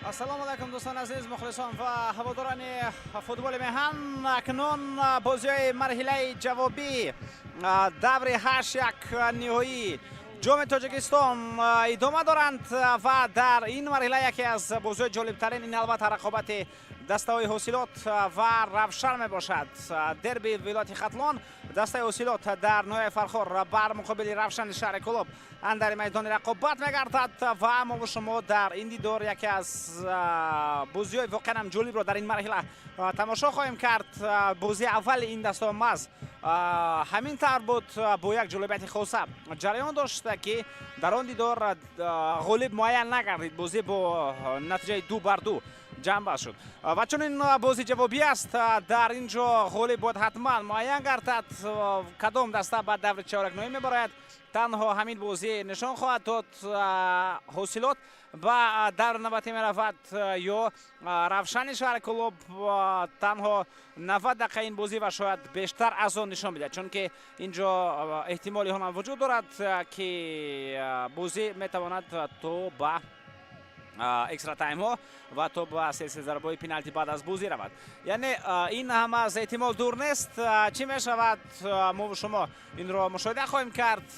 ассалому алайкум дӯстон азиз, мухлисон ва ҳаводорони футболи меҳан. Акнун бозиҳои марҳилаи ҷавобӣ даври 8-1 ниҳоӣ ҷоми Тоҷикистон идома доранд ва дар ин марҳила яке аз бозиҳои ҷолибтарин ин албатта рақобати дастаҳои ҳосилот ва равшан мебошад. Дерби вилояти Хатлон, дастаи ҳосилот дар ноҳияи Фархор бар муқобили равшани шаҳри Кӯлоб андари майдони рақобат мегардад ва мо шумо дар ин дидор яке аз бозиҳои воқеан ҳам ҷолибро дар ин марҳила тамошо хоҳем кард. Бозии аввали ин дастаҳо маз ҳамин тавр буд, бо як ҷолибияти хоса ҷараён дошт ки дар он дидор ғолиб муайян нагардид. Бозӣ бо натиҷаи 2-2 ҷамъбаст шуд ва чунин бози ҷавобӣ аст. дар ин ҷо ғолиб бояд ҳатман муайян гардад. Кадом даста ба даври чоракноӣ мебарояд, танҳо ҳамин бозӣ нишон хоҳад дод ҳосилот ба даври навбатӣ меравад ё равшани шаҳри Кӯлоб танҳо 90 дақиқа ин бозӣ ва шояд бештар аз он нишон бидиҳад, чунки ин ҷо эҳтимоли он ҳам вуҷуд дорад ки бозӣ метавонад то ба экстра таймҳо ва то ба силсила зарбаҳои пеналти баъд аз бозӣ равад. Яъне ин ҳам аз эҳтимол дур нест. Чӣ мешавад, мо шумо инро мушоҳида хоҳем кард.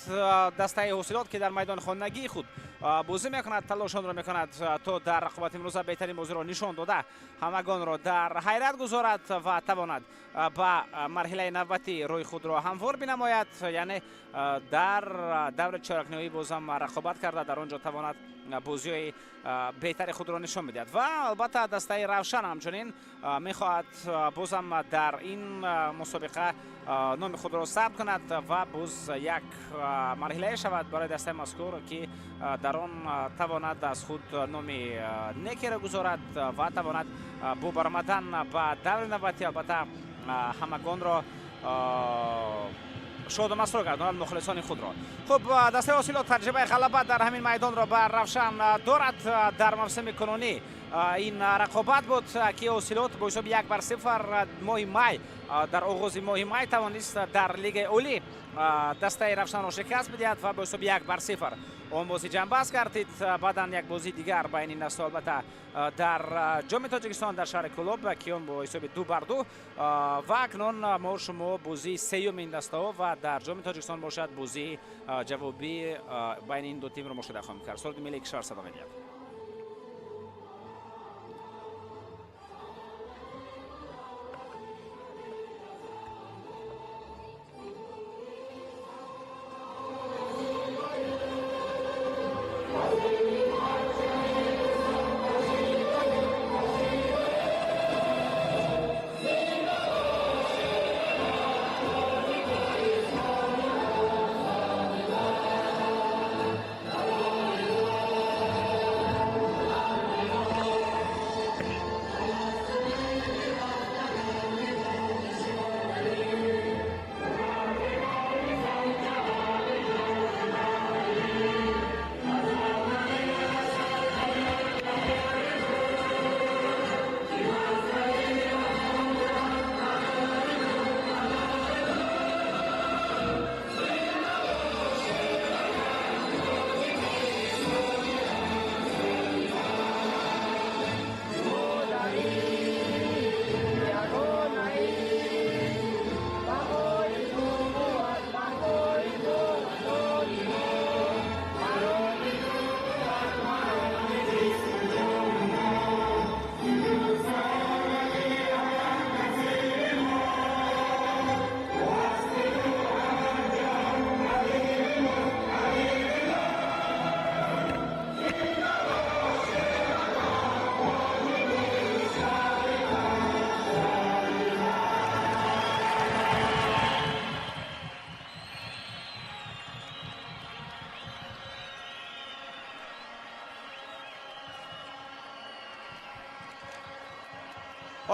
Дастаи ҳосилот ки дар майдони хонагии худ бозӣ мекунад, талошонро мекунад то дар рақобати имрӯза беҳтарин бозиро нишон дода ҳамагонро дар ҳайрат гузорад ва тавонад ба марҳилаи навбатӣ рӯи худро ҳамвор бинамояд. Яъне дар даври чоракноӣ бозам рақобат карда дар он ҷо тавонад бозиҳои беҳтари худро нишон медиҳад ва албатта дастаи равшан ҳамчунин мехоҳад бозам дар ин мусобиқа номи худро сабт кунад ва боз як марҳилае шавад барои дастаи мазкур ки дар он тавонад аз худ номи некеро гузорад ва тавонад бо баромадан ба даври навбатӣ албатта ҳамагонро шоду масрур гардонад, мухлисони худро. Хуб, дастаи ҳосилот таҷрибаи ғалаба дар ҳамин майдонро ба равшан дорад. Дар мавсими кунунӣ ин рақобат буд ки ҳосилот бо ҳисоби 1-0 моҳи май, дар оғози моҳи май тавонист дар лигаи олӣ дастаи равшанро шикаст бидиҳад ва бо ҳисоби 1-0 он бозӣ ҷамъбаст гардид. Баъдан як бозии дигар байни ин даста албатта дар ҷоми Тоҷикистон дар шаҳри Кӯлоб ки он бо ҳисоби 2-2 ва акнун мо шумо бозии сеюми ин дастаҳо ва дар ҷоми Тоҷикистон бошад бозии ҷавобӣ байни ин ду тимро мушоҳида хоҳем кард. Солиди миллии кишвар садо медиҳад.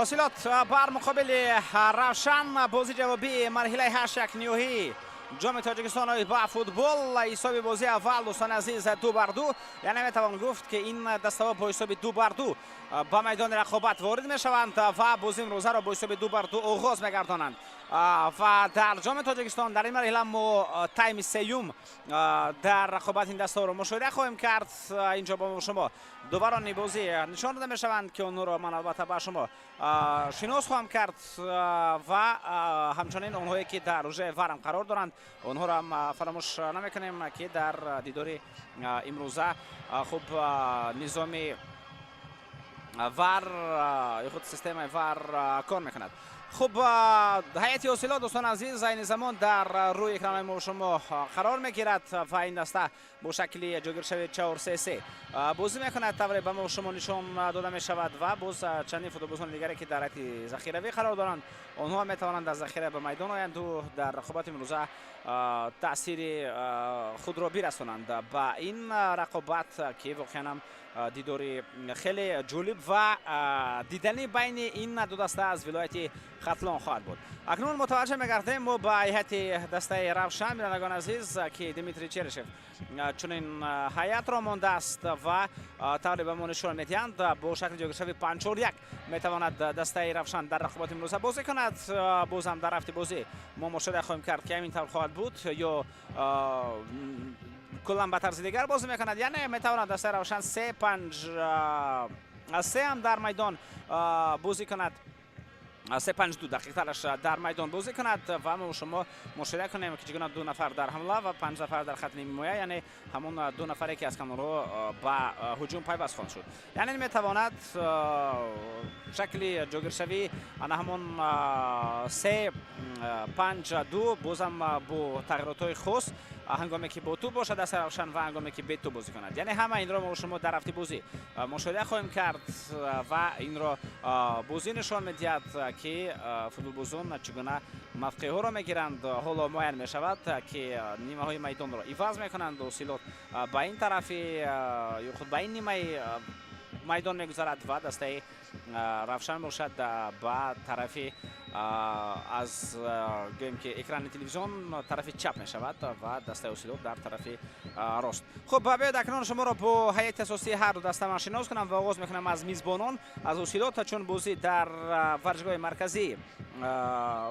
ҳосилот бар муқобили равшан, бозии ҷавобӣ марҳилаи 8-1 ниҳоӣ ҷоми Тоҷикистон ба футбол. ҳисоби бозии аввал дӯстони азиз 2-2, яъне метавон гуфт ки ин даставо бо ҳисоби 2-2 ба майдони рақобат ворид мешаванд ва бозии имрӯзаро бо ҳисоби 2-2 оғоз мегардонанд. و در جام تاجیکستان در این مرحله ما تایم سیوم در رقابت این دسته رو مشاهده خواهیم کرد. اینجا با شما دوران بازی نشان داده میشوند که اون رو من البته با شما شناس خواهم کرد و همچنین اونهایی که در روژه ورم قرار دارند اونها را هم فراموش نمیکنیم که در دیداری امروزه خوب نظامی ور خود سیستم ور کار میکند. خب هیئت حاصلات دوستان عزیز این زمان در روی اکران ما شما قرار میگیرد و این دسته با شکلی جوگرشوی 4-3-3 بازی میکند. طوری به ما شما نشان داده می شود و باز چندین فوتبالبازان دیگری که در حیط ذخیروی قرار دارند آنها میتوانند از ذخیره به میدان آیند و در رقابت امروزه تاثیر خود را برسانند به این رقابت که واقعا دیداری خیلی جالب و دیدنی بین این دو دسته از ولایت ختلان خواهد بود. اکنون متوجه می‌گردیم ما با هیئت دسته روشن بینندگان عزیز که دیمیتری چرشف چنین هیئت را مانده است و طوری به ما نشان می‌دهند با شکل جوگرشوی 5-4-1 میتواند دسته روشن در رقابت امروزه بازی کند. باز هم در هفته بازی ما مشاهده خواهیم کرد که همین طور خواهد بود یا کلا به طرز دیگر بازی میکند، یعنی میتواند دسته روشن 3-5-3 هم در میدان بازی کند، 3-5-2 دقیق‌ترش در میدان بازی کند و ما شما مشاهده کنیم که چگونه 2 نفر در حمله و 5 نفر در خط نیمه حمایه، یعنی همون 2 نفری که از کنارها به هجوم پیوست خواهند شد. یعنی میتواند شکلی جوگرشوی انا همون 3-5-2 بازم با تغییرات خاص هنگامی که با تو باشد دست روشن و هنگامی که به تو بازی کند، یعنی همه این را ما شما در هفته بازی مشاهده خواهیم کرد و این را بازی نشان میدهد که فوتبالبازان چگونه موقع ها را میگیرند. حالا معین می شود که نیمه های میدان را عوض میکنند و سیلات به این طرف یا خود به این نیمه میدان میگذارد و دسته روشن باشد به طرف از گویم که اکران تلویزیون طرف چپ می شود و دسته اوسیلوت در طرف راست. خب بیاید اکنون شما را با هیئت اساسی هر دو دسته من شناس کنم و آغاز میکنم از میزبانان از اوسیلوت، چون بازی در ورزشگاه مرکزی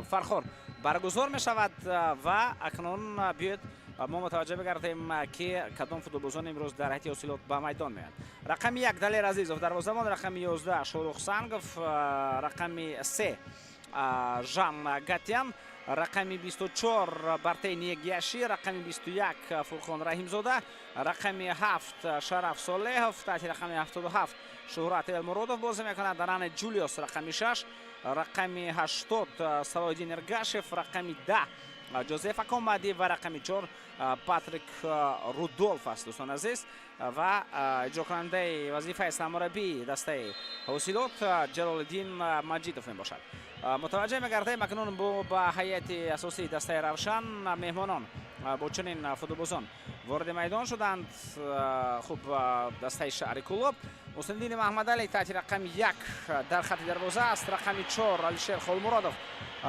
فرخار برگزار می شود و اکنون بیاید ما متوجه بگردیم که کدام فوتبالبازان امروز در هیئت اوسیلوت به میدان میاد. رقم 1 دلیر عزیزов دروازه‌بان، رقم 11 شوروخ سنگов، رقم 3 ژان گاتیان، رقم 24 بартей گیاشی، رقم 21 فرخان رحیمزاده، رقم 7 شرف صالحов، تحت رقم 77 شهرت المرادov بازی میکند. دران جولیوس رقم 6، رقم 80 صلاح‌الدین ارگاشев، رقم 10 جوزف اکامادی و رقم 4 پاتریک رودولف است دوستان عزیز و اجرا کننده وظیفه سرمربی دسته اوسیلوت جلال‌الدین مجیدوف می باشد. متوجه می‌گردیم اکنون با هیئت اساسی دسته روشن مهمانان با چنین فوتبالبازان وارد میدان شدند. خوب دسته شهر کلوب حسین‌الدین محمدعلی تحت رقم 1 در خط دروازه است، رقم 4 علیشیر خالمرادov،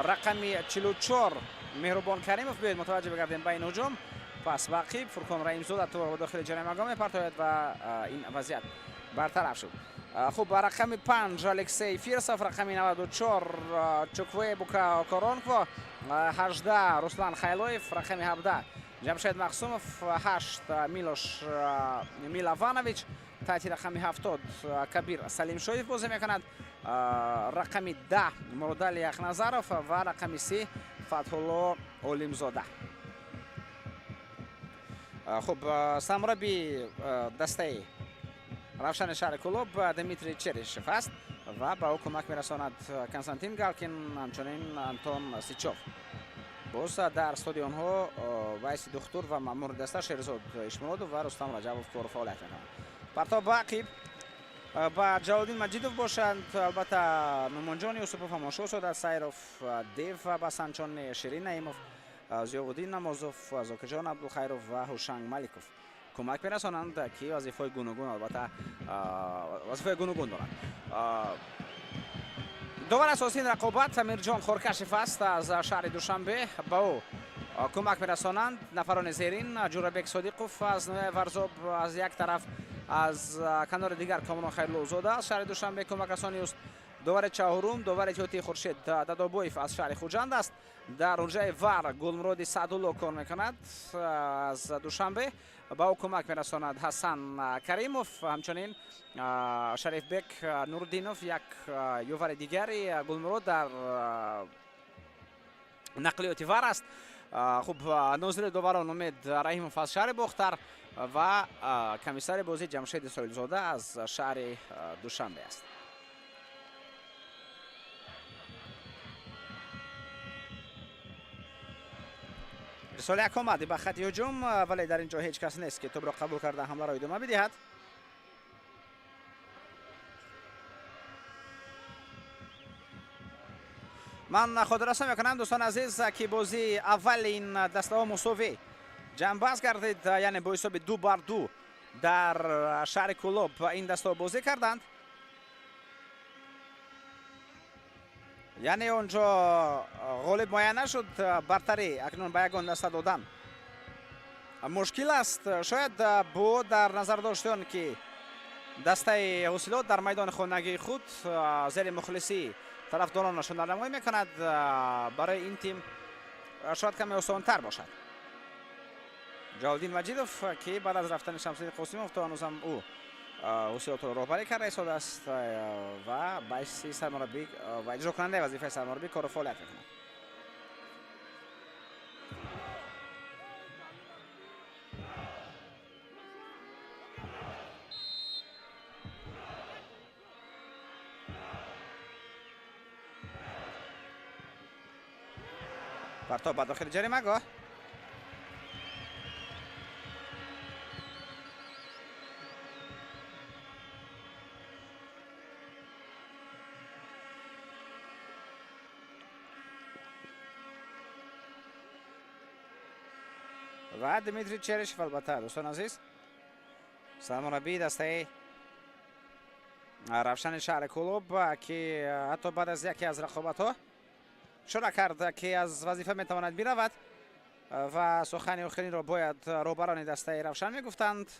رقم 44 مهربان کریمov. بیاید متوجه بگردیم بین هجوم پس باقی فرخان رحیمزاده تو با داخل جریمه گام می‌پرتاید و این وضعیت برطرف شد. خوب رقم 5 الکسی فیرسov، رقم 94 چوکوی بوکا کارونکو، 18 رسلان خیلویف، رقم 17 جمشید مقسومov، 8 میلوش میلوانویچ، تحت رقم 70 کبیر سلیم شویف بازی میکند، رقم 10 مرودالی اخنظرov و رقم 3 فتح‌الله اولیمزاده. خوب سرمربی دسته روشن شهر کلوب دیمیتری چرشف است و به او کمک میرساند کنستانتین گالکین، همچنین انتون سیچوف. باز در استادیون ها وایس دکتر و مامور دسته شهرزاد اشمرادوف و رستم رجبوف کار فعالیت میکنند. پرتاب باقی با جلال‌الدین مجیدوف باشند، البته نمانجان یوسفوف هم آشنا شده، سایروف دیو و بسنچان شیرین نعیموف، ضیاءالدین نمازوف، زاکرجان عبدالخیرov و هوشنگ ملیکوف کمک میرسانند که وظیفه گوناگون البته وظیفه گوناگون دارند. داور اساسی این رقابت امیرجان خورکشف است از شهر دوشنبه، با او کمک میرسانند نفران زیرین جورابک صادقوف از نوع ورزاب از یک طرف، از کنار دیگر کامران خیرلوزاده از شهر دوشنبه کمک رسانی است داور چهارم داور احتیاطی خورشید دادابویف از شهر خوجند است. در اونجای ور گلمرود سعدالله کار میکند از دوشنبه. با او کمک میرساند حسن کریموف. همچنین شریف بک نوردینوف یک یوور دیگری گلمرود در نقلیاتی ور است. خب ناظر داوران امید رحیموف از شهر باختر و کمیسر بازی جمشید سایلزاده از شهر دوشنبه است. رساله آمده به خط هجوم ولی در اینجا هیچ کس نیست که توپ را قبول کرده حمله را ادامه بدهد. من خود رسم میکنم دوستان عزیز که بازی اول این دسته ها مساوی جنباز گردید، یعنی با حساب 2-2 در شهر کلوب این دسته ها بازی کردند. یعنی اونجا غالب معین نشد، برتری اکنون به یگان دسته دادن مشکل است. شاید با در نظر داشتن که دسته حاصلات در میدان خانگی خود زیر مخلصی طرفدارانشان نمایی میکند، برای این تیم شاید کمی آسان‌تر باشد. جلالدین مجیدوف که بعد از رفتن شمس‌الدین قاسمیوف تا هنوزم او حاصلات را راهبری کرده ایستاده است و باعث سرمربی و اجرا کننده وظیفه سرمربی کار و فعالیت میکند. پرتاب به داخل جریمه گاه. و دمیتری چرشف البته دوستان عزیز سرمربی دسته رفشن شهر کلوب که حتی بعد از یکی از رقابت ها شروع کرد که از وظیفه میتواند برود و سخن آخرین را باید روبران دسته رفشن میگفتند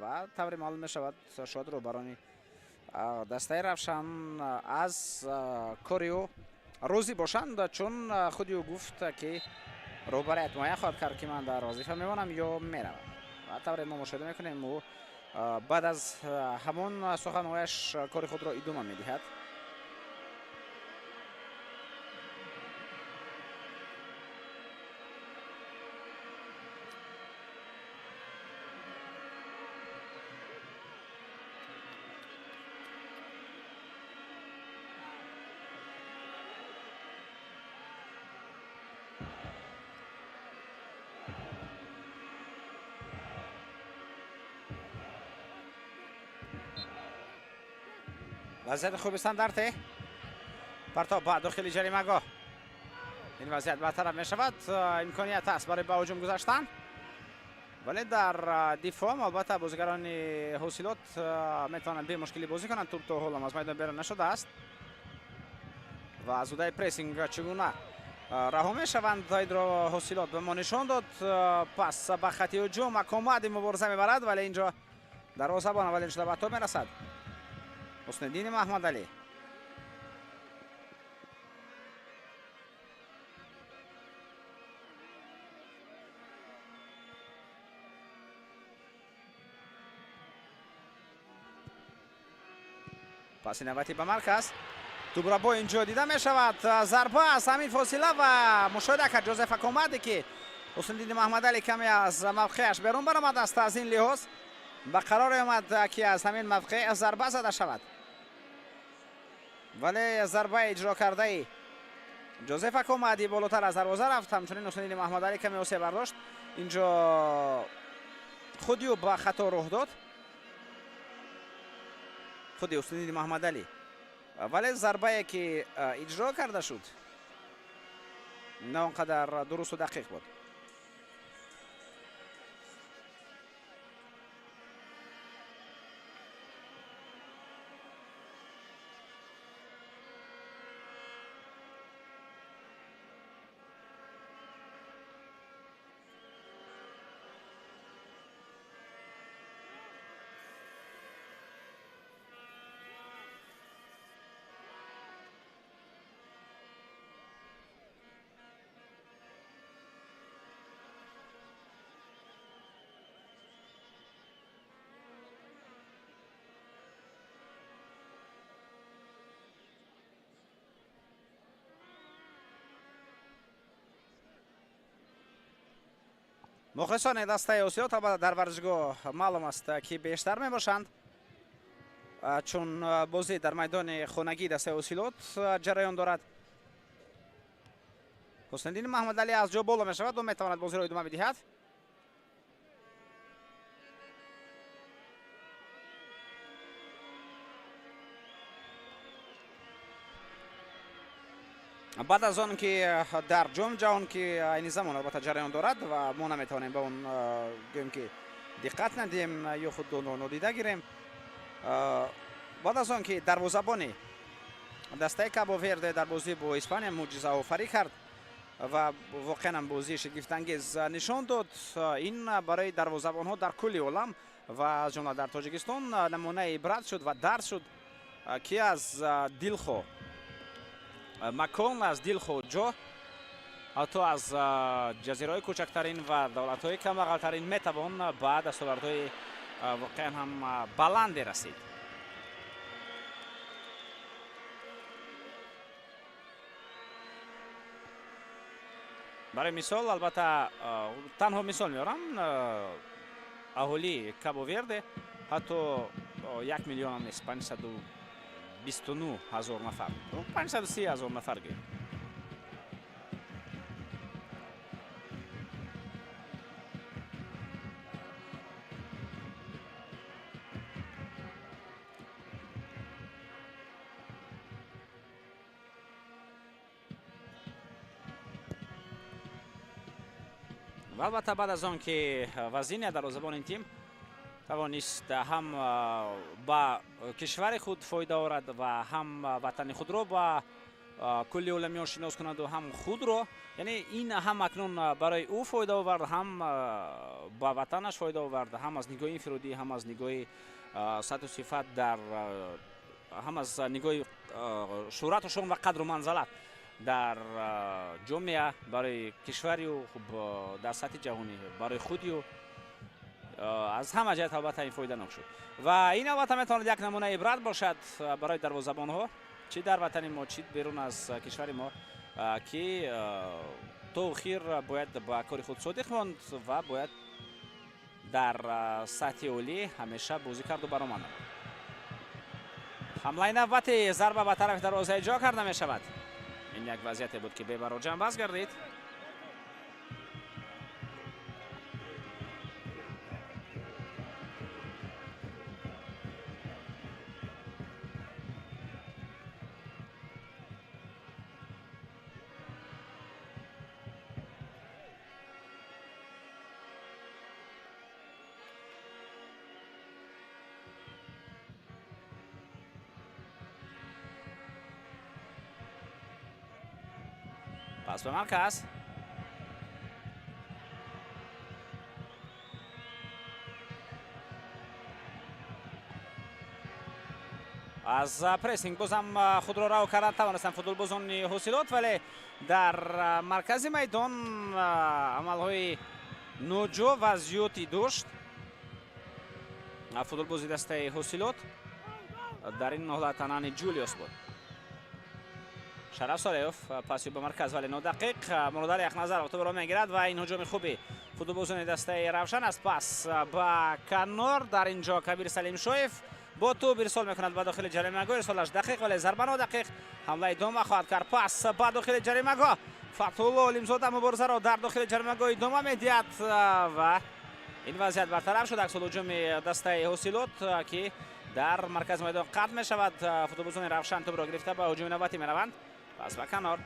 و طوری معلوم میشود شاید روبران دسته رفشن از کاریو روزی باشند، چون خودی او گفت که روبرایت مایه خواهد کرد که من در وظیفه میمانم یا میروم و طوری ما مشاهده میکنیم او بعد از همون سخنهایش کار خود را ادامه میدهد. وضعیت خوب استاندارده. پرتاب بعد داخل جریمه گاه. این وضعیت برطرف می شود. امکانیت است برای به هجوم گذاشتن، ولی در دفاع البته بازیگران حاصلات میتونن به مشکلی بازی کنند. توپ تا حالا از میدان بیرون نشده است و از اودای پریسینگ چگونه رها می شوند این را حاصلات به ما نشان داد. پس به خط هجوم اکامد مبارزه میبرد ولی اینجا دروازه‌بان اولین شده به توپ میرسد. حسن الدین محمد علی پاس نوبتی به مرکز. توپ را با اینجا دیده می شود. ضربه از همین فاصله و مشاهده کرد جوزف اکامدی که حسن الدین محمد علی کمی از موقعش بیرون برآمد است. از این لحاظ به قرار آمد که از همین موقع ضربه زده شود، ولی ضربه اجرا کرده ای جوزف اکامدی بالاتر از دروازه رفت. همچنین حسن الدین محمد علی کمی اوسه برداشت. اینجا خودی او به خطا راه داد، خودی حسن الدین محمد علی، ولی ضربه که اجرا کرده شد نه آنقدر درست و دقیق بود. мухлисони дастаи осиёт албатта дар варзишгоҳ маълум аст ки бештар мебошанд, чун бозӣ дар майдони хонагии дастаи осилот ҷараён дорад. ҳусниддин маҳмудалӣ аз ҷо боло мешавад, ӯ метавонад бозиро идома бидиҳад. баъд аз он ки дар ҷоми ҷаҳон ки айни замон албатта ҷараён дорад ва мо наметавонем ба он гӯем ки диққат надиҳем ё худ нодида гирем. баъд аз он ки дарвозабони дастаи Кабо Верде дар бозӣ бо Испания мӯъҷизаофарӣ кард ва воқеан ҳам бозии шигифтангез нишон дод, ин барои дарвозабонҳо дар кулли олам ва аз ҷумла дар Тоҷикистон намунаи ибрат шуд ва дарс шуд ки аз дилхоҳ макон, аз дилхоҳ ҷо, ҳатто аз ҷазираҳои кӯчактарин ва давлатҳои камағалтарин метавон ба дастовардҳои воқеан ҳам баланде расид. барои мисол, албатта танҳо мисол меорам, аҳолии Кабо Верде ҳатто 1 миллион ҳам нест, 529 ҳазор нафар, 530 ҳазор нафар гӯем. албатта баъд аз он ки Вазиня дарвозабони ин тим тавонист ҳам ба кишвари худ фоида орад ва ҳам ватани худро ба кулли оламиён шинос кунаду ҳам худро, яъне ин ҳам акнун барои ӯ фоида овард, ҳам ба ватанаш фоида овард, ҳам аз нигоҳи инфиродӣ, ҳам аз нигоҳи сату сифат дар ҳам аз нигоҳи шӯҳрату шон ва қадру манзалат дар ҷомеа барои кишварию дар сатҳи ҷаҳонӣ барои худию аз ҳама ҷиҳат албатта ин фоиданок шуд ва ин албатта метавонад як намунаи ибрат бошад барои дарвозабонҳо чи дар ватани мо, чи берун аз кишвари мо, ки то охир бояд ба кори худ содиқ монд ва бояд дар сатҳи олӣ ҳамеша бозӣ карду баромад. ҳамлаи навбати зарба ба тарафи дарвозаи ҷо карда мешавад. ин як вазъияте буд ки бебаро ҷанбаст гардид. پس به مرکز از پرسینگ بازم خود را رها کردن توانستن فوتبالبازان حاصلات، ولی در مرکز میدان عملهای نوجو و زیادی داشت فوتبالبازی دسته حاصلات. در این حالت انانی جولیوس بود. شرف سالیوف پاسی به مرکز ولی 9 دقیق مرادل یک نظر وقت برای میگیرد و این هجوم خوبی فوتبالبازان دسته روشن است. پس با کنار در اینجا کبیر سلیم شویف با تو ارسال میکند به داخل جریمه گاه. ارسالش دقیق ولی ضربه 9 دقیق حمله ادامه خواهد کرد. پس با داخل جریمه گاه فتح‌الله علیمزاده مبارزه را در داخل جریمه گاه ادامه میدهد و این وضعیت برطرف شد. عکس الهجوم دسته حاصلات که در مرکز میدان قطع می شود. فوتبالبازان روشن توپ را گرفته به هجوم نوبتی می روند. پس به کنار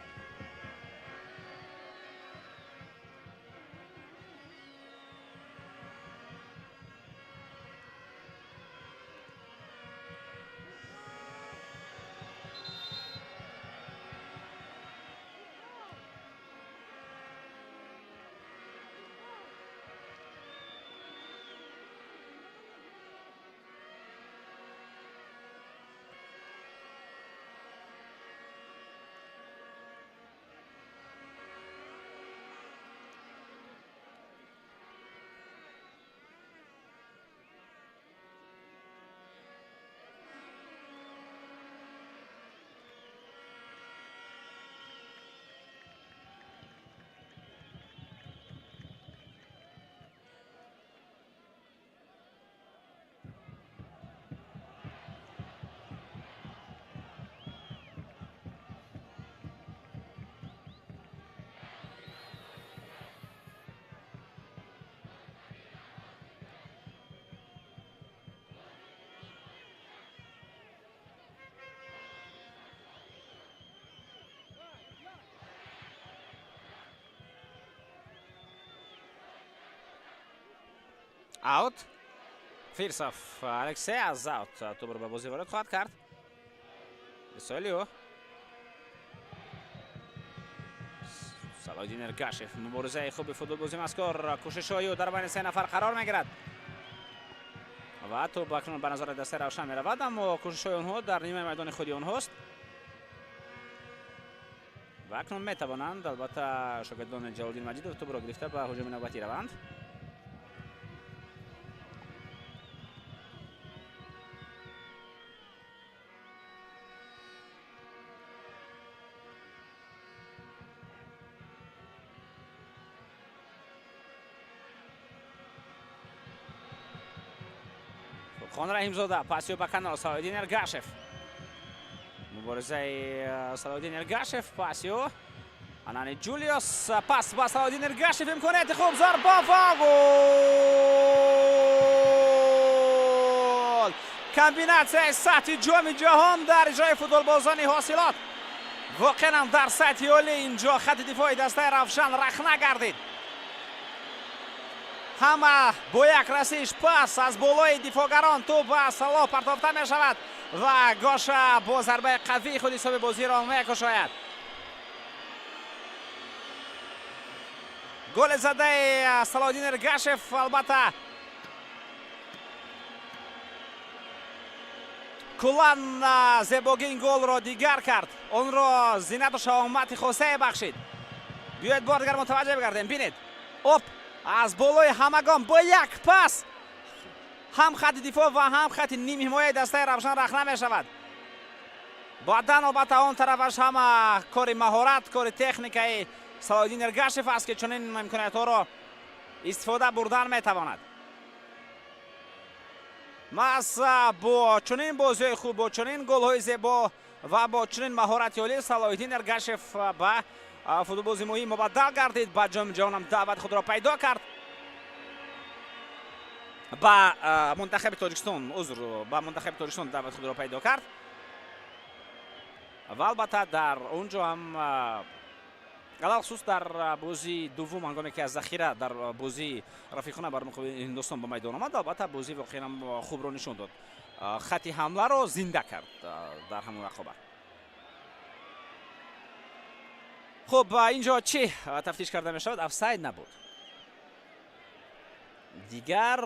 аут. Фирсов Алексей аз аут тӯбро ба бозӣ ворид хоҳад кард. Исоилиё Салоҳиддин Эргашев муборизаи хуби футболбози мазкур кӯшишҳои дар байни се нафар қарор мегирад ва тӯб акнун ба назори дасти равшан меравад, аммо кӯшишҳои онҳо дар нимаи майдони худи онҳост ва акнун метавонанд албатта шогирдони Ҷалолиддин Маҷидов тӯбро гирифта ба ҳуҷуми навбатӣ раванд. Фурхон Раҳимзода пасиё ба канал Салоҳиддин Эргашев. Муборизаи Салоҳиддин Эргашев пасиё Анани Ҷулиос пас ба Салоҳиддин Эргашев имконияти хуб зарба ва гол! Комбинатсияи сатҳи ҷоми ҷаҳон дар иҷрои футболбозони ҳосилот. Воқеан дар сатҳи олӣ инҷо хатти дифои дастаи Равшан рахна гардид. ҳама бо як расиш пас аз болои дифоъгарон тӯб ба Салоҳ партофта мешавад ва Гоша бо зарбаи қавии худ ҳисоби бозиро мекушояд. голи задаи Салоҳиддин Эргашев албатта куллан зебогин голро дигар кард. онро зинату шаомати хосае бахшид. биёед бор дигар мутаваҷҷеҳ бигардем. бинед оп аз болои ҳамагон бо як пас ҳам хатти дифоъ ва ҳам хатти нимҳимояи дастаи Равшан рахна мешавад. баъдан албатта он тарафаш ҳама кори маҳорат, кори техникаи Салоҳиддин Эргашев аст ки чунин имкониятҳоро истифода бурдан метавонад. мас бо чунин бозиҳои хуб, бо чунин голҳои зебо ва бо чунин маҳорати олӣ Салоҳиддин Эргашев ба футболбози муҳим мубаддал гардид. ба ҷоми ҷаҳонам даъват худро пайдо кард. ба мунтахаби Тоҷикистон ба мунтахаби Тоҷикистон даъват худро пайдо кард. ва албатта дар он ҷо ҳам алахусус дар бозии дуввум ҳангоме ки аз захира дар бозии рафиқона бар муқобили Ҳиндостон ба майдон омад, албатта бозӣ воқеан хубро нишон дод. хатти ҳамларо зинда кард дар ҳамон рақобат. хуб инҷо чӣ тафтиш карда мешавад? офсайд набуд. дигар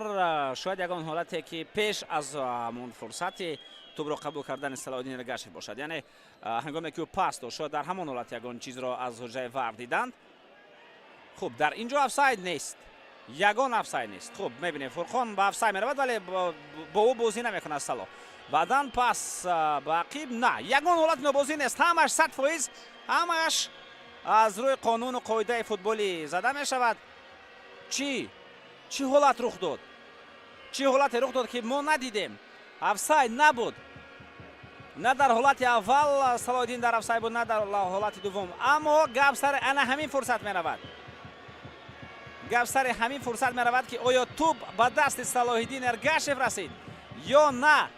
шояд ягон ҳолате ки пеш аз ҳамон фурсати тӯбро қабул кардани Салоҳиддин Эргашев бошад. яъне ҳангоме ки ӯ пас дошт, шояд дар ҳамон ҳолат ягон чизро аз ҳуҷраи вар диданд. хуб дар инҷо офсайд нест. ягон офсайд нест. хуб мебинем Фурхон ба офсайд меравад, вале бо ӯ бозӣ намекунад Салоҳ. баъдан пас ба ақиб на. ягон ҳолати нобозӣ нест. ҳамаш 100%, ҳамаш аз рӯи қонуну қоидаи футболӣ зада мешавад. чӣ ҳолат рух дод? чӣ ҳолате рух дод ки мо надидем? офсайд набуд. на дар ҳолати аввал Салоҳиддин дар офсайд буд, на дар ҳолати дуввум. аммо гап сари ана ҳамин фурсат меравад. гап сари ҳамин фурсат меравад ки оё тӯб ба дасти Салоҳиддин Эргашев расид ё на.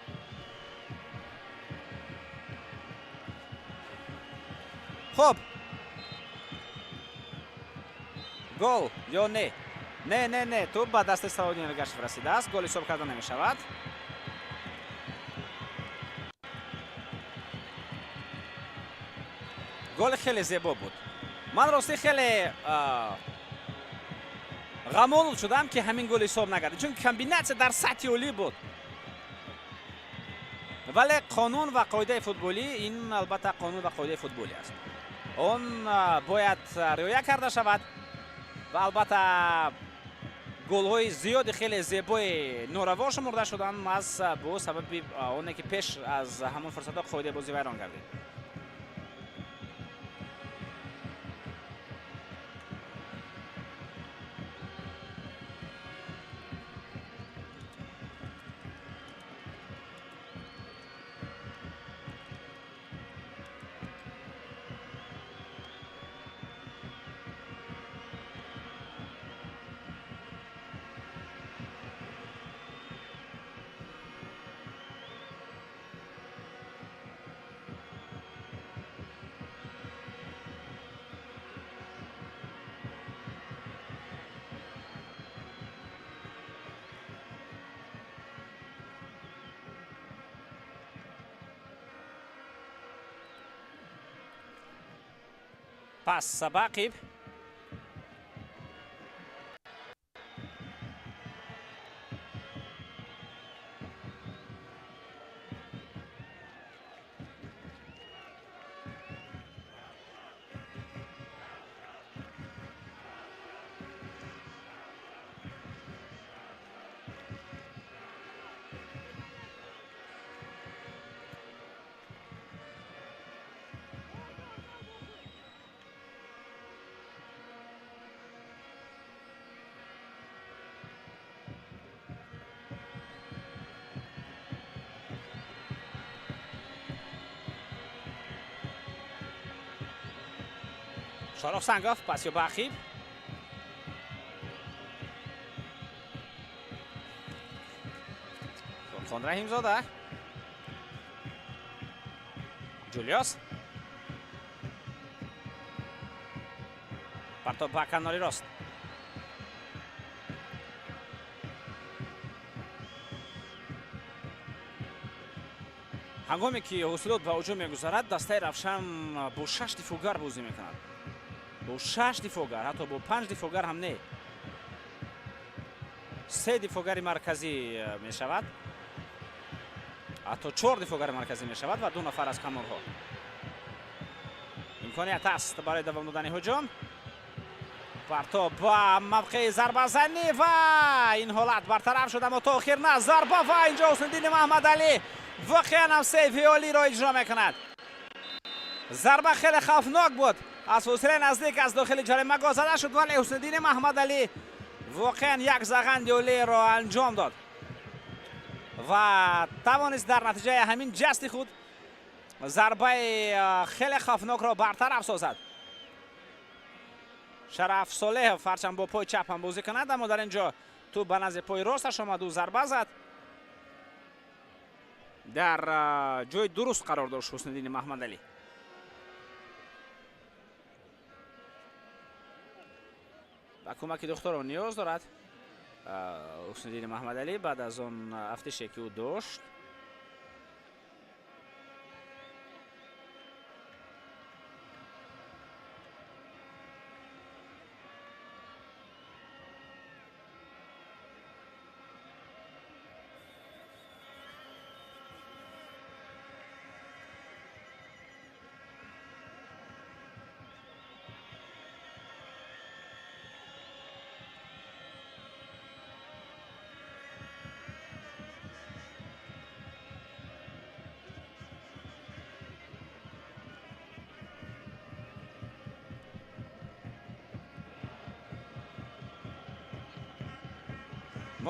хуб гол ё не? не тӯб ба дасти Салоҳиддин Эргашев расидааст. гол ҳисоб карда намешавад. гол хеле зебо буд. ман рости хеле ғамонуд шудам ки ҳамин гол ҳисоб нагардид, чунки комбинатсия дар сатҳи олӣ буд. вале қонун ва қоидаи футболӣ, ин албатта қонун ва қоидаи футболӣ аст. он бояд риоя карда шавад ва албатта голҳои зиёди хеле зебои нораво шумурда шуданд аз бо сабаби оне ки пеш аз ҳамон фурсатҳо қоидаи бозӣ вайрон гардид. پس باقیب شارخ سنگاف پس یا باقیب خون رحیم زاده جولیاس پرتاب به کناری راست هنگامی که حصولات به هجوم میگذارد دسته روشن با 6 دفاعگر بازی میکند با 6 دفاعگر حتی با 5 دفاعگر هم نه 3 دفاعگر مرکزی می شود حتی 4 دفاعگر مرکزی می شود و 2 نفر از کمرها امکانیت است برای دوام دادن هجوم پرتاب با موقع ضربه زنی و این حالت برطرف شده اما تا آخر نه ضربه و اینجا حسن الدین محمد علی واقعا هم سیف عالی را اجرا میکند ضربه خیلی خوفناک بود از فاصله نزدیک از داخل جریمه گل زده شد ولی حسن الدین محمد علی واقعا یک زغند عالی را انجام داد و توانست در نتیجه همین جست خود ضربه خیلی خوفناک را برطرف سازد شرف صالح فرچند با پای چپ هم بازی کند اما در اینجا تو به نزد پای راستش آمد و ضربه زد در جای درست قرار داشت حسن الدین محمد علی با کمک دکتر نیاز دارد حسن الدین محمد علی بعد از اون افتشی که او داشت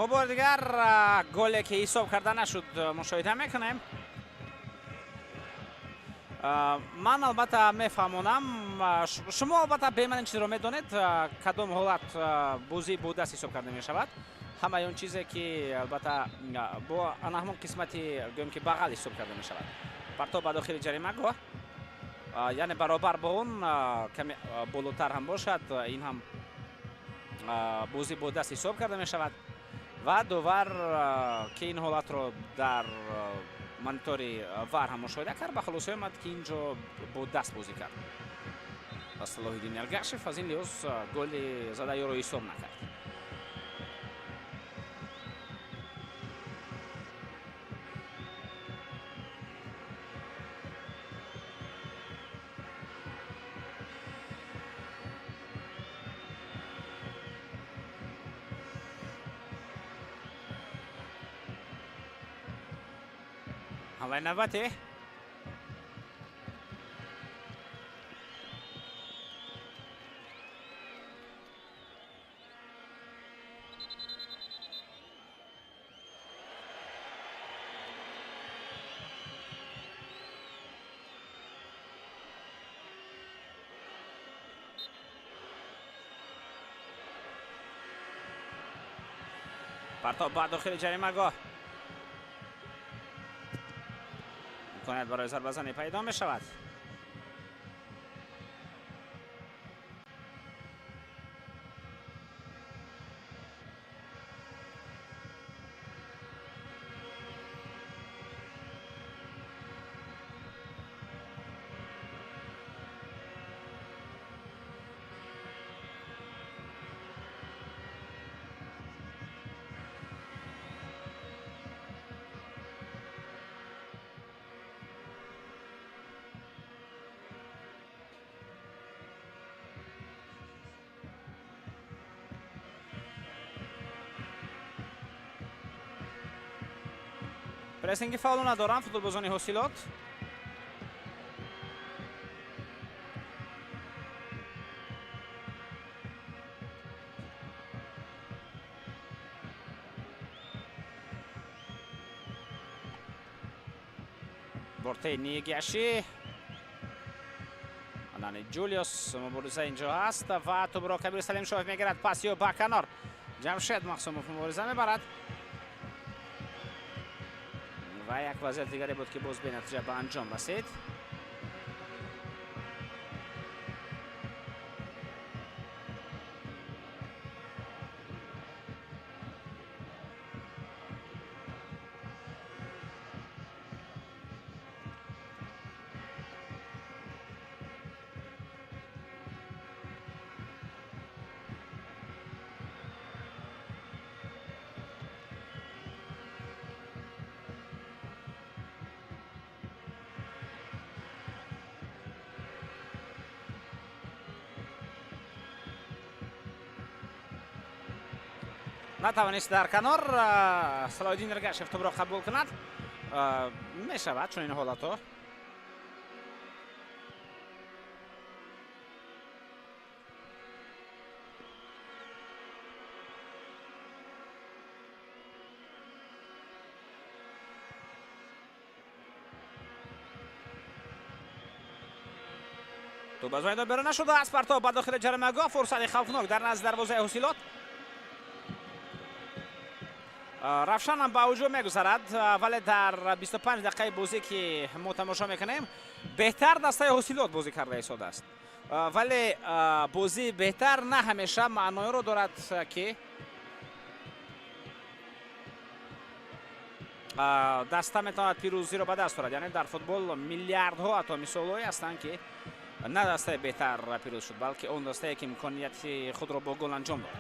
ما بار دیگر گلی که حساب کرده نشد مشاهده میکنیم من البته میفهمونم شما البته به من این چیز رو میدونید کدام حالت بازی با دست حساب کرده میشود همه اون چیزی که البته با همون قسمتی گویم که بغل حساب کرده میشود پرتاب به داخل جریمه گاه یعنی برابر با اون کمی بالاتر هم باشد این هم بازی با دست حساب کرده میشود و دوبار که این حالت رو در مانیتوری وار هم مشاهده کرد به خلاصه آمد که اینجا با دست بازی کرد صلاح الدین الگشف از این لحاظ گل زده یا رو حساب نکرد حمله نوبته پرتاب بعد داخل جریمه گاه امکانیت برای ضربه زنی پیدا می شود پرسینگ فاول ندارن فوتبالبازان حاصلات. بورتینی گشی الان جولیوس مبارزه اینجا هست و توپ را کبیر سلیم شاهد میگیرد. پاسی و با کنار جمشید مقسوموف مبارزه میبرد و یک وضعیت دیگری بود که باز به نتیجه به انجام رسید. نتوانست در کنار صلاح‌الدین رگشف توپ را قبول کند. میشود چون این حالت ها توپ از میدان بیرون نشده. اسپارتا به داخل جریمه‌گاه فرصت خوفناک در نزد دروازه حاصلات. رفشان هم با وجود میگذرد ولی در 25 دقیقه بازی که ما تماشا میکنیم بهتر دسته حاصلات بازی کرده ایستاده است، ولی بازی بهتر نه همیشه معنای رو دارد که دسته میتواند پیروزی رو به دست آورد. یعنی در فوتبال میلیاردها حتی مثالهایی هستند که نه دسته بهتر پیروز شد بلکه اون دسته که امکانیت خود را با گل انجام داد.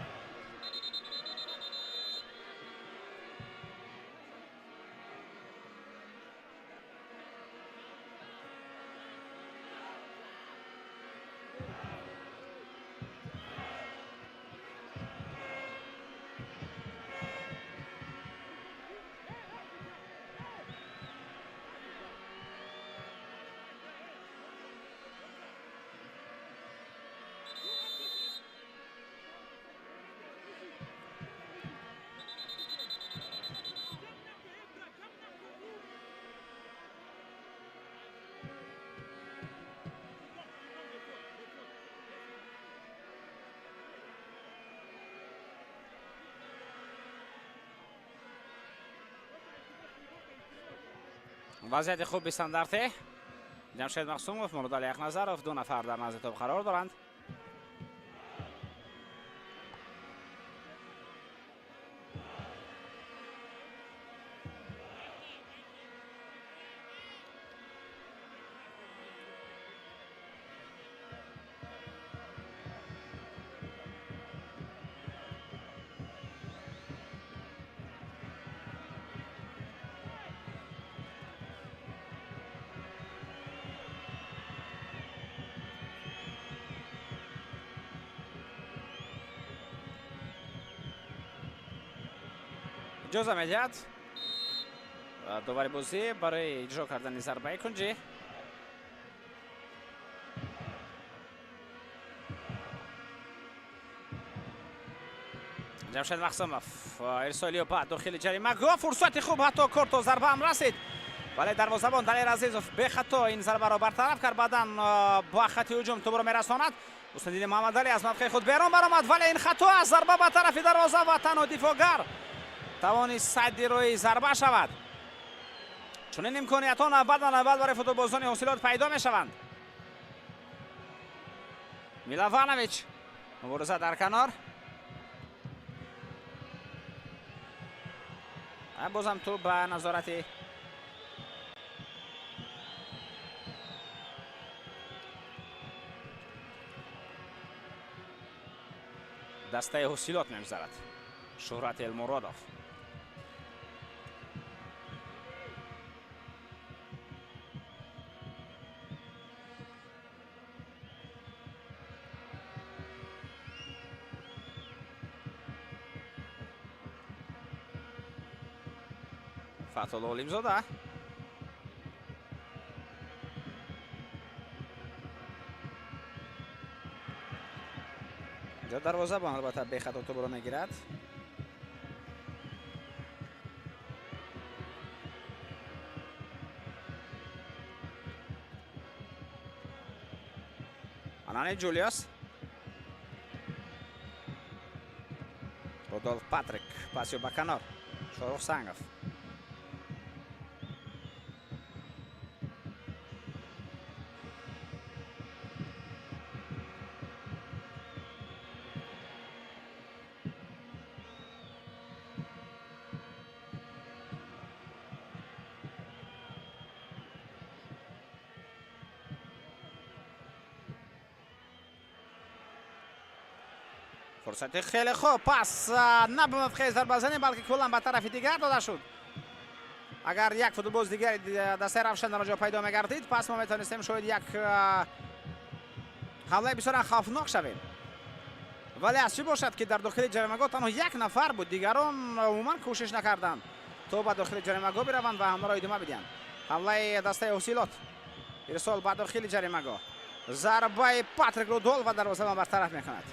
وضعیت خوب استاندارده. جمشید مقسوموف مورد علیق نظرов دو نفر در نزد توپ قرار دارند. جز عملیات دوباره بازی برای اجرا کردن ضربه کنجی. جمشید مقسوموف ارسالی بعد داخل جریمه، فرصت خوب حتی کورت و ضربه هم رسید ولی دروازه‌بان دلیر عزیزوف به خطا این ضربه را برطرف کرد. بعداً با خط هجوم توپ را میرساند. استادین محمد علی از مدخل خود بیرون برآمد ولی این خطا از ضربه به طرف دروازه و تنها دفاعگر توانست صد روی ضربه شود. چون این امکانیت‌ها بعد برای فوتبالبازان حاصلات پیدا میشوند. میلوانویچ مبارزه در کنار. بازم تو به نظارت دسته حاصلات میگذرد. شهرت المرادوف Fatullo Olimzoda. اینجا دروازه‌بان البته به خطا توپ رو میگیرد. Anani Julius. Rodolf Patrick. Pasio Bacanor. Shorov Sangov. فرصت خیلی خوب پس نه به مفخیز ضربه زنی بلکه کلا به طرف دیگر داده شد. اگر یک فوتبال دیگر دسته روشن در آنجا پیدا می‌گردید پس ما میتونستیم شاید یک حمله بسیار خوفناک شویم. ولی از چی باشد که در داخل جریمه‌گاه تنها یک نفر بود، دیگران عموما کوشش نکردند تا به داخل جریمه‌گاه بروند و حمله را ادامه بدهند. حمله دسته حاصلات ارسال به داخل جریمه‌گاه، ضربه پاتریک رودولف و دروازه‌بان برطرف می‌کند.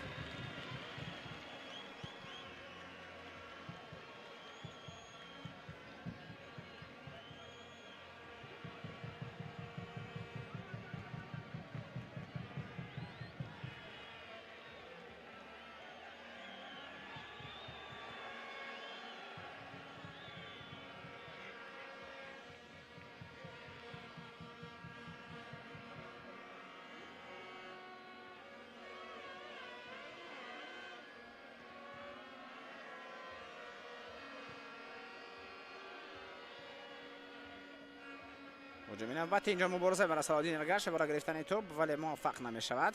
هجوم نوبتی اینجا مبارزه برای سالادین رگرش برای گرفتن توپ ولی موفق نمی شود.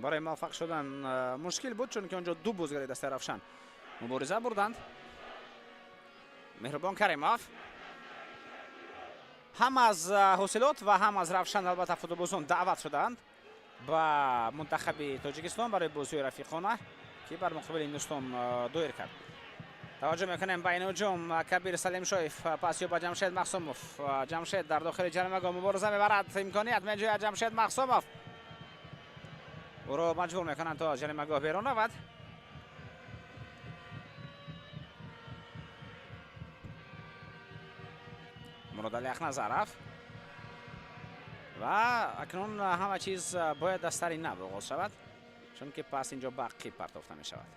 برای موفق شدن مشکل بود چون که اونجا دو بازیگر دسته روشن مبارزه بردند. مهربان کریموف هم از حاصلات و هم از روشن البته فوتبالبازان دعوت شدند به منتخب تاجیکستان برای بازی رفیقانه که بر مقابل هندوستان دویر کرد. توجه میکنیم بین هجوم کبیر سلیم شایف، پاسیو با جمشید مقسوموف. جمشید در داخل جریمه‌گاه مبارزه میبرد، امکانیت میجوید جمشید مقسوموف، او را مجبور میکنند تا جریمه‌گاه بیرون رود. مراد اخنظرف و اکنون همه چیز باید دستری نو آغاز شود چون که پس اینجا باقی پرتافته می شود.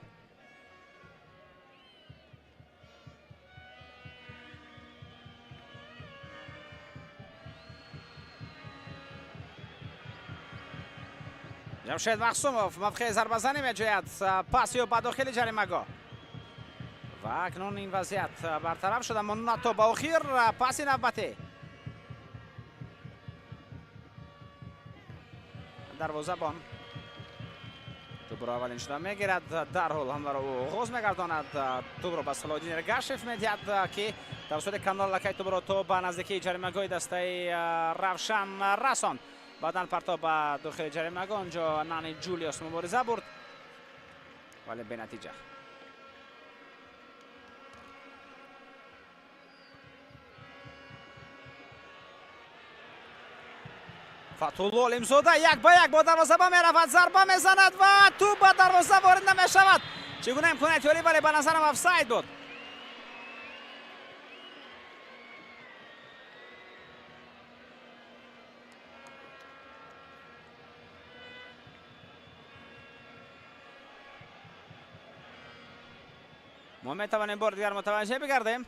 جمشید مقسوموف مفخی ضربه زنی میجوید، پاسیو به داخل جریمه‌گاه و اکنون این وضعیت برطرف شده. مناتو با اخیر پاسی نوبتی دروازه‌بان توپ را اولین شده میگیرد، در حال حمله را آغاز میگرداند، توپ را به سلادین رگاشف میدهد که توسط کانال لکای توپ را تا به نزدیکی جریمه‌گاه دسته روشن رساند. بعداً پرتاب به داخل جریمه‌گاه اونجا نانی جولیوس مبارزه برد ولی به نتیجه. فتولو الیمزاده یک به یک با دروازه‌بان میرود، ضربه میزند و توپ به دروازه وارد نمیشود. چگونه امکانیت ولی به نظرم آفساید بود. ما میتوانیم بار دیگر متوجه بگردیم.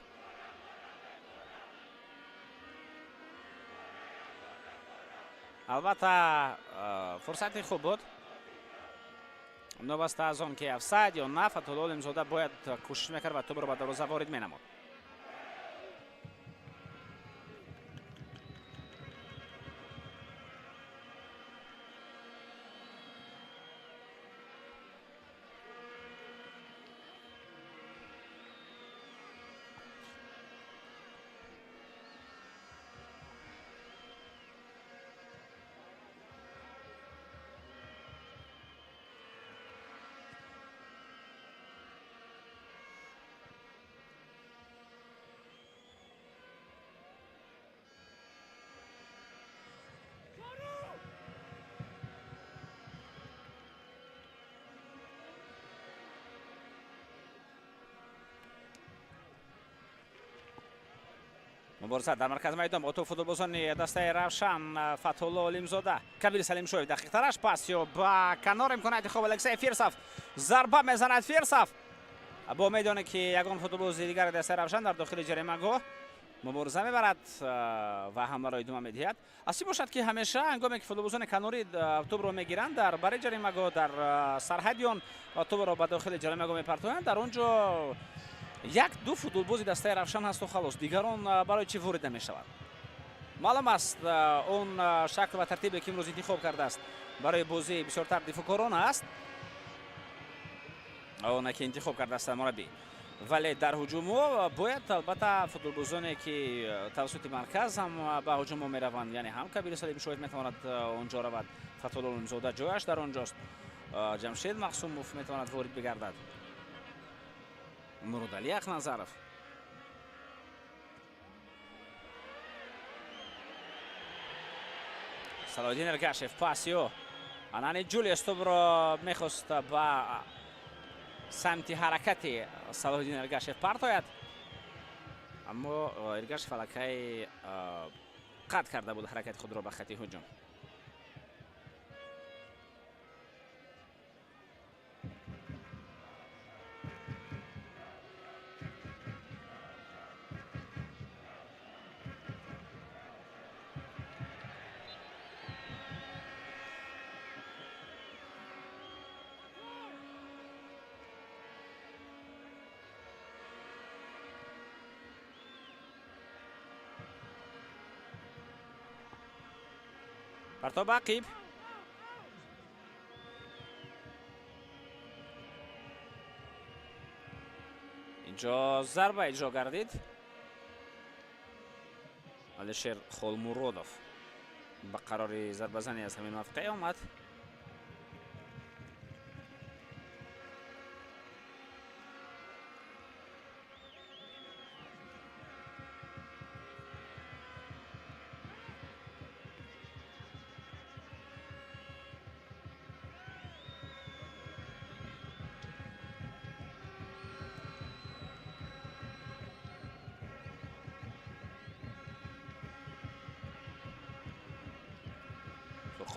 البته فرصتی خوب بود، نوبسته از آن که افساید یا نه فتولو الیمزاده باید کوشش میکرد و توپ را به دروازه وارد مینمود. مبارزه در مرکز میدان با تو فوتبالبازان دسته روشن فتح‌الله علیم-زاده کبیر سلیمشویی دقیق ترش پاس با کنار میکند خوب الکسی فیرساف ضربه میزند فیرساف با میدانی که یگان فوتبالباز دیگر دسته روشن در داخل جریمه‌گاه مبارزه میبرد و حمله را ادامه میدهد. اصلی باشد که همیشه هنگامی که فوتبالبازان کناری توپ را میگیرند در برای جریمه‌گاه در سرحدیان توپ را به داخل جریمه‌گاه میپرتویند، در اونجا یک دو فوتبالبازی دسته روشن هست و خلاص، دیگران برای چی وارد نمیشود. معلوم است اون شکل و ترتیبی که امروز انتخاب کرده است برای بازی بسیارتر دفاعکارانه است، اون که انتخاب کرده است مربی. ولی در هجوم باید البته فوتبالبازانی که توسط مرکز هم به هجوم میروند، یعنی هم کبیر سلیمشویی میتواند اونجا رود، فتح‌الله علیم-زاده جایش در اونجاست، جمشید مقسوموف میتواند وارد بگردد، مرودعلی اخنظرов. صلاحالدین ارگاشев پاسیو انانی جولیوس توپ را میخواست با سمت حرکت صلاحالدین ارگاشев پرتاید، اما ارگاشев فلکه قطع کرده بود حرکت خود را به خط هجوم. پرتاب عقیب اینجا ضربه اجرا گردید، الشیر خولمورودوف به قرار ضربه زنی از همین موقع آمد.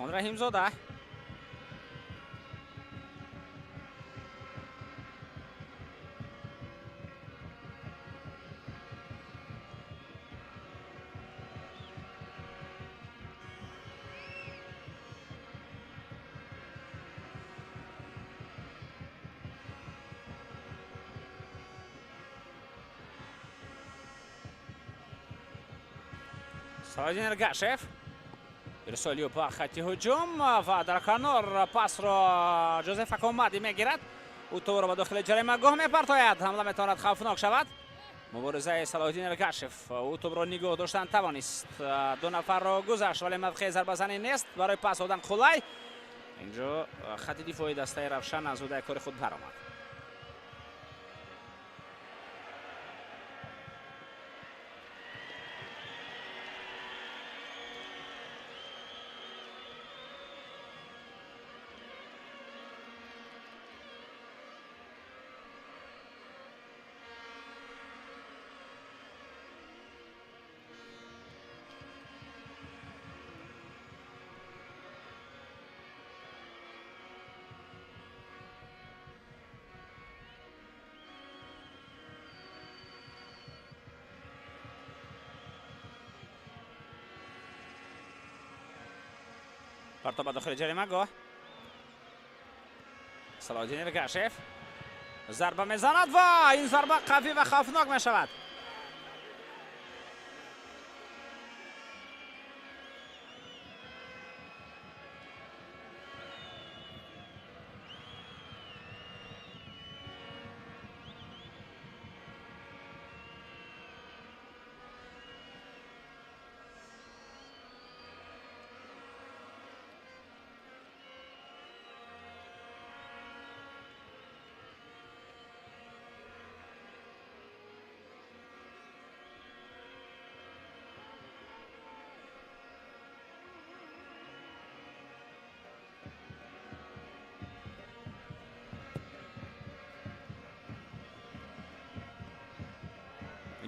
سرخان رحیم-زاده صلاحالدین ارگاشев ارسالی به خط هجوم و در کنار پاس را جوزف اکامادی میگیرد، او تو را به داخل جریمه‌گاه میپرتاید، حمله میتواند خوفناک شود. مبارزه صلاحالدین ارگاشев، او تو را نگاه داشتن توانست دو نفر را گذشت ولی موقع ضربه زنی نیست برای پاس دادن خولای. اینجا خط دفاعی دسته روشن از او کار خود برآمد. پرتاب داخل جریمه‌گاه، صلاحالدین ارگاشев ضربه میزند و این ضربه قوی و خوفناک میشود.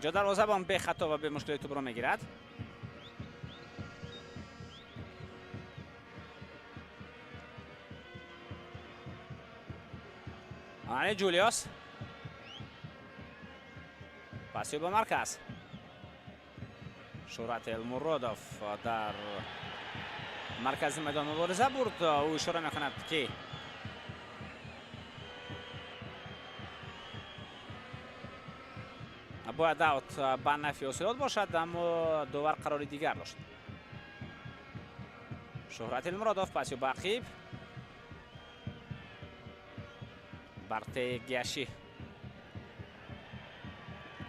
اینجا دروازه‌بان به خطا و به مشکل توپ را میگیرد. آنی جولیوس پاسی به مرکز. شهرت المرادوف در مرکز میدان مبارزه برد. او اشاره میکند که باید اوت به نفع حاصلات باشد، اما داور قرار دیگر داشت. شهرت المرادوف پاسی به عقیب. برته گیاشی.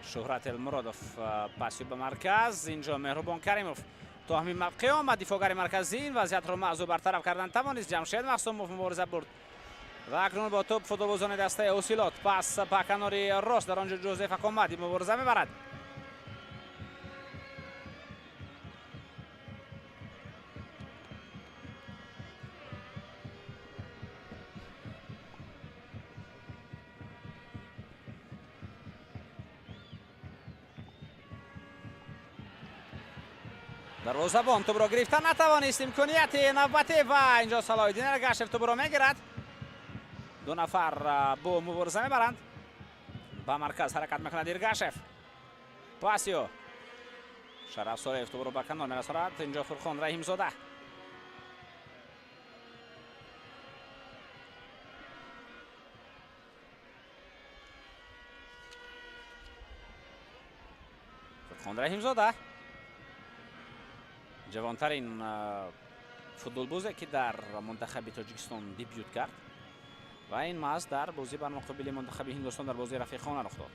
شهرت المرادوف پاسی به مرکز. اینجا مهربان کریموف تا همین موقع آمد. دفاعگر مرکزی این وضعیت را موضوع برطرف کردن توانست. جمشید مقسوموف مبارزه برد و اکنون با توپ فوتبالبازان دسته اوسیلات. پس به کنار راست در آنجا جوزف اکامدی مبارزه میبرد. دروازه‌بان توپ را گرفتن نتوانست. امکانیت نوبتی و اینجا صلاح‌الدین ارگاشف توپ را میگیرد. دو نفر با مبارزه میبرند. با مرکز حرکت میکند ارگاشف. پاسیو شرف صالح توپ را به کنار میرساند. اینجا فرخان رحیم زاده. فرخان رحیم زاده جوانترین فوتبالبازی که در منتخب تاجیکستان دیبیوت کرد و این محض در بازی بر مقابل منتخب هندوستان در بازی رفیقانه رخ داد.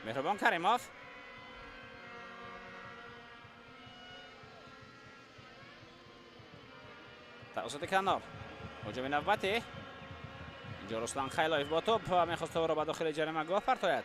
مهربان کریموف توسط کنار هجوم نوبتی. اینجا رستم خیلایف با توپ میخواست او را به داخل جریمه گاه پرتاید.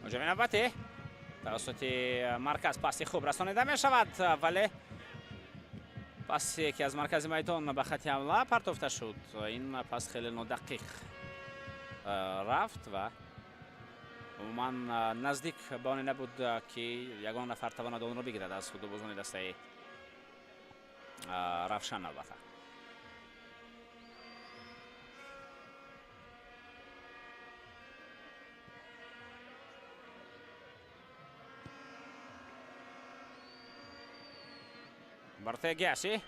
هجوم نوبتی توسط مرکز پاسی خوب رسانیده می شود، ولی پاسی که از مرکز میدان به خط حمله پرتافته شد. این پاس خیلی نادقیق رفت و عموما نزدیک به آن نبود که یگان نفر تواند آن را بگیرد از فوتبالبازان دسته رفشن. البته برته گیاشی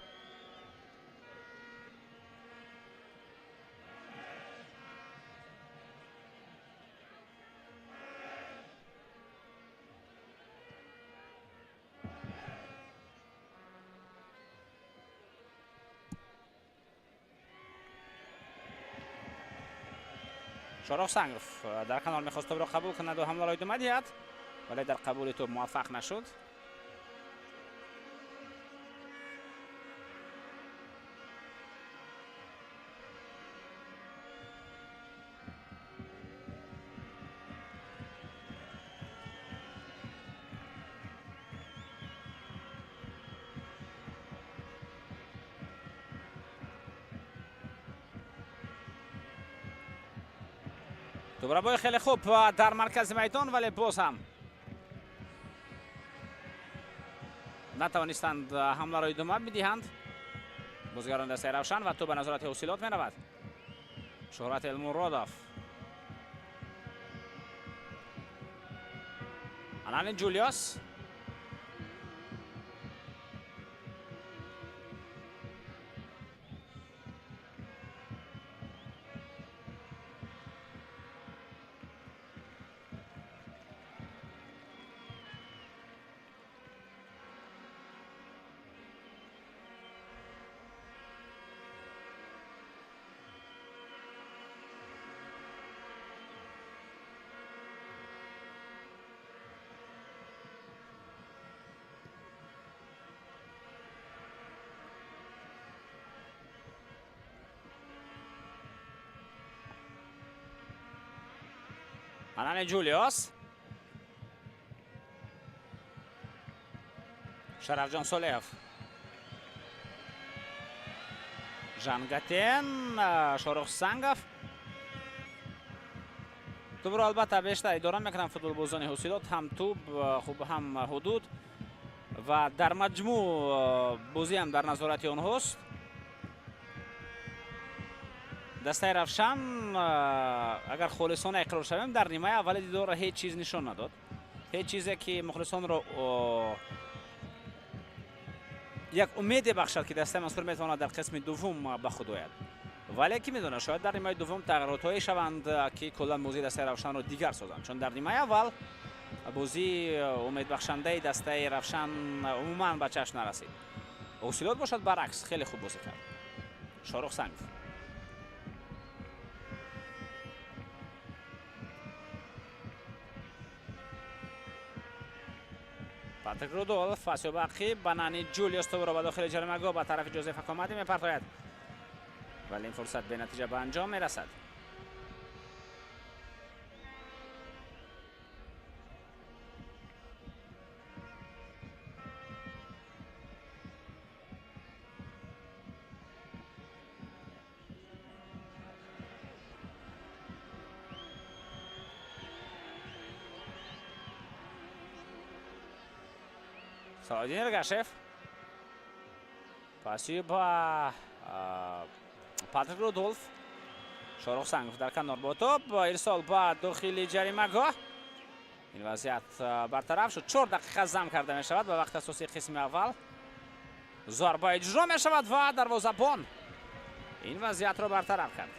شاروخ سنگروف در کنار میخواست توپ را قبول کند و حمله را ادامه دهد، ولی در قبول توپ موفق نشد. توبرابای خیلی خوب در مرکز میدان، ولی باز هم نتوانستند حمله را ادامه بدهند. بازیگران دسته روشن و تو به نظارت حوصلات می رود. شهرت المرادov، الان جولیوس، الان جولیوس، شرفجان سولیف، ژانگاتن، شاروخ سنگاف. توپ را البته بیشتر اداره میکنن فوتبالبازان حوصلات، هم توپ خوب هم حدود و در مجموع بازی هم در نظارت آنهاست. دسته روشن اگر خالصانه اقرار شویم در نیمه اول دیدار هیچ چیز نشان نداد، هیچ چیزی که مخلصان را یک امید بخشد که دسته منصور میتواند در قسم دوم به خود آید. ولی کی میدونه، شاید در نیمه دوم تغییرات هایی شوند که کلا بازی دسته روشن را دیگر سازند، چون در نیمه اول بازی امید بخشنده دسته روشن عموما به چشم نرسید. حوصلات باشد برعکس خیلی خوب بازی کرد. شاروخ سنگ، پاتریک رودولف، فاسیو باقی، بنانی جولیوس تو را به داخل جریمه‌گاه به طرف جوزف حکامتی میپرتاید، ولی این فرصت به نتیجه به انجام میرسد. سالادین رگاشف، پاسی با پاتریک رودولف، شاروخ سنگاف در کنار با توپ، ارسال با داخل جریمه‌گاه. این وضعیت برطرف شد. 4 دقیقه زم کرده می شود به وقت اساسی قسم اول. ضربه اجرا می شود و دروازه‌بان این وضعیت را برطرف کرد.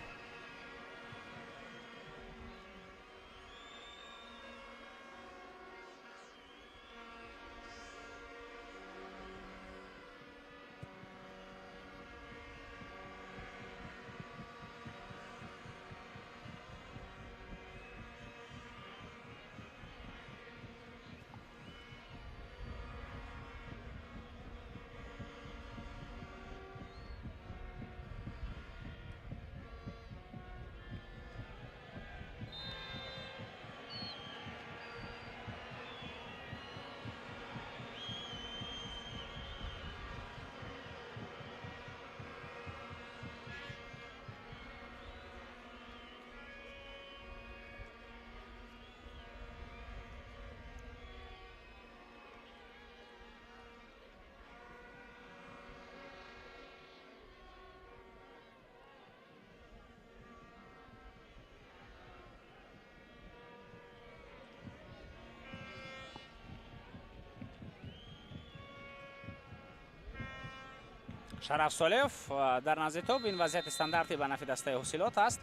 شرف سولیف در نزد توپ. این وضعیت استانداردی به نفع دسته حوصلات است.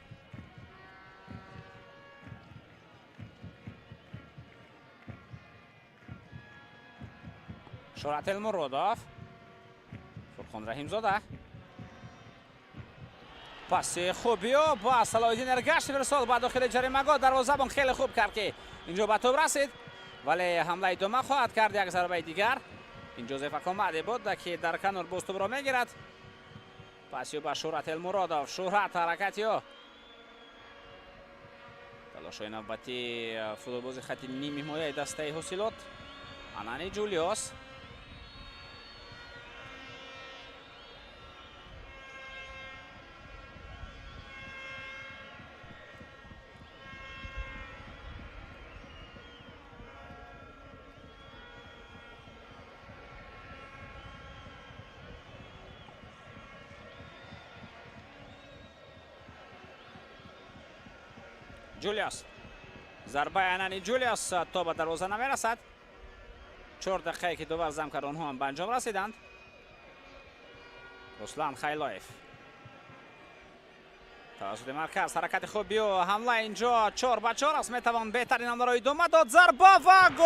شهرت المرادov، فرخان رحیمزاده، پاس خوبی و با صلاح‌الدین ارگشت ارسال به داخل جریمه‌گاه. دروازه‌بان خیلی خوب کرد که اینجا به توپ رسید، ولی حمله ادامه خواهد کرد. یک ضربه دیگر این جوزف حکامتی بود که در کنار باز توپ را میگیرد. پاسیو با شهرت المرادov، شهرت حرکتی ها تلاشای نوبتی فوتبالباز خط نیمه حمایه دسته حوصلات. انانی جولیوس، جولیاس ضربه انانی جولیاس تا به دروازه نمیرسد. 4 دقیقه که دوبار زم کرد آنها هم به انجام رسیدند. رسلان خیلایف توسط مرکز حرکت خوبی و حمله اینجا 4 به 4 است. میتوان بهترین آن را ادامه داد. ضربه و گل!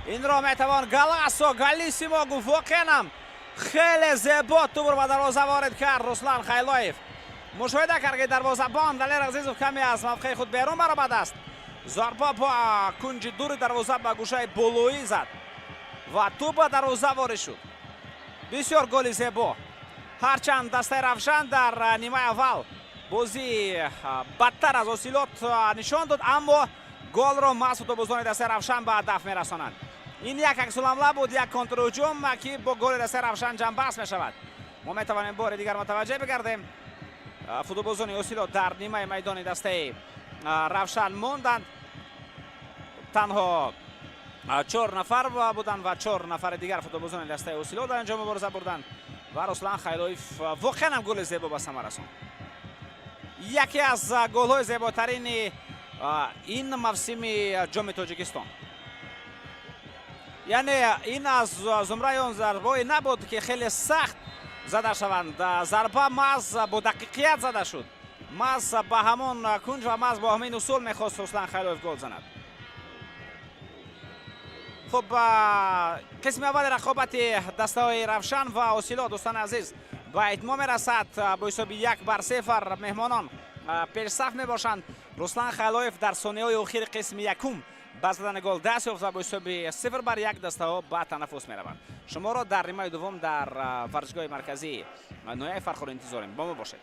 این را میتوان گلاسو گالیسیمو گفت. واقعا خیلی زیبا توپ به دروازه وارد کرد رسلان خیلایف. مشاهده کرد که دروازه‌بان دلیر عزیزوف کمی از موقع خود بیرون برآمده است. ضربه با کنج دور دروازه به گوشه بلویی زد و توپ به دروازه وارد شد. بسیار گل زیبا. هرچند دسته روشن در نیمه اول بازی بدتر از اوسیلوت نشان داد، اما گل را مسعود بزرگ دسته روشن به هدف میرسانند. این یک عکس العمل بود، یک کنتر هجوم که با گل دسته روشن جنببست می شود. ما می توانیم بار دیگر متوجه بگردیم فوتبالزون اوسیلوت در نیمه میدان دسته روشن موندند. تنها 4 نفر بودند و 4 نفر دیگر فوتبالزون دسته اوسیلوت در انجام مبارزه بردند و رسلان خیلایف واقعا هم گل زیبا به ثمر رساند. یکی از گل‌های زیباترین این موسم جام تاجیکستان. یعنی این از زمره اون ضربه نبود که خیلی سخت زده شوند. ضربه محض با دقیقیت زده شد. محض به همون کنج و محض با همین اصول میخواست رسلان خیلایف گل زند. خب قسم اول رقابت دسته های روشن و اوسیلوت دوستان عزیز به اتمام رسد. با حساب 1-0 مهمانان پیش صف می باشند. رسلان خیلایف در ثانیه های اخیر قسم یکم با زدن گل دست یافت و با حساب 0-1 دسته ها به تنفس می روند. شما را در نیمه دوم در ورزشگاه مرکزی نویای فرخار انتظاریم. با ما باشید.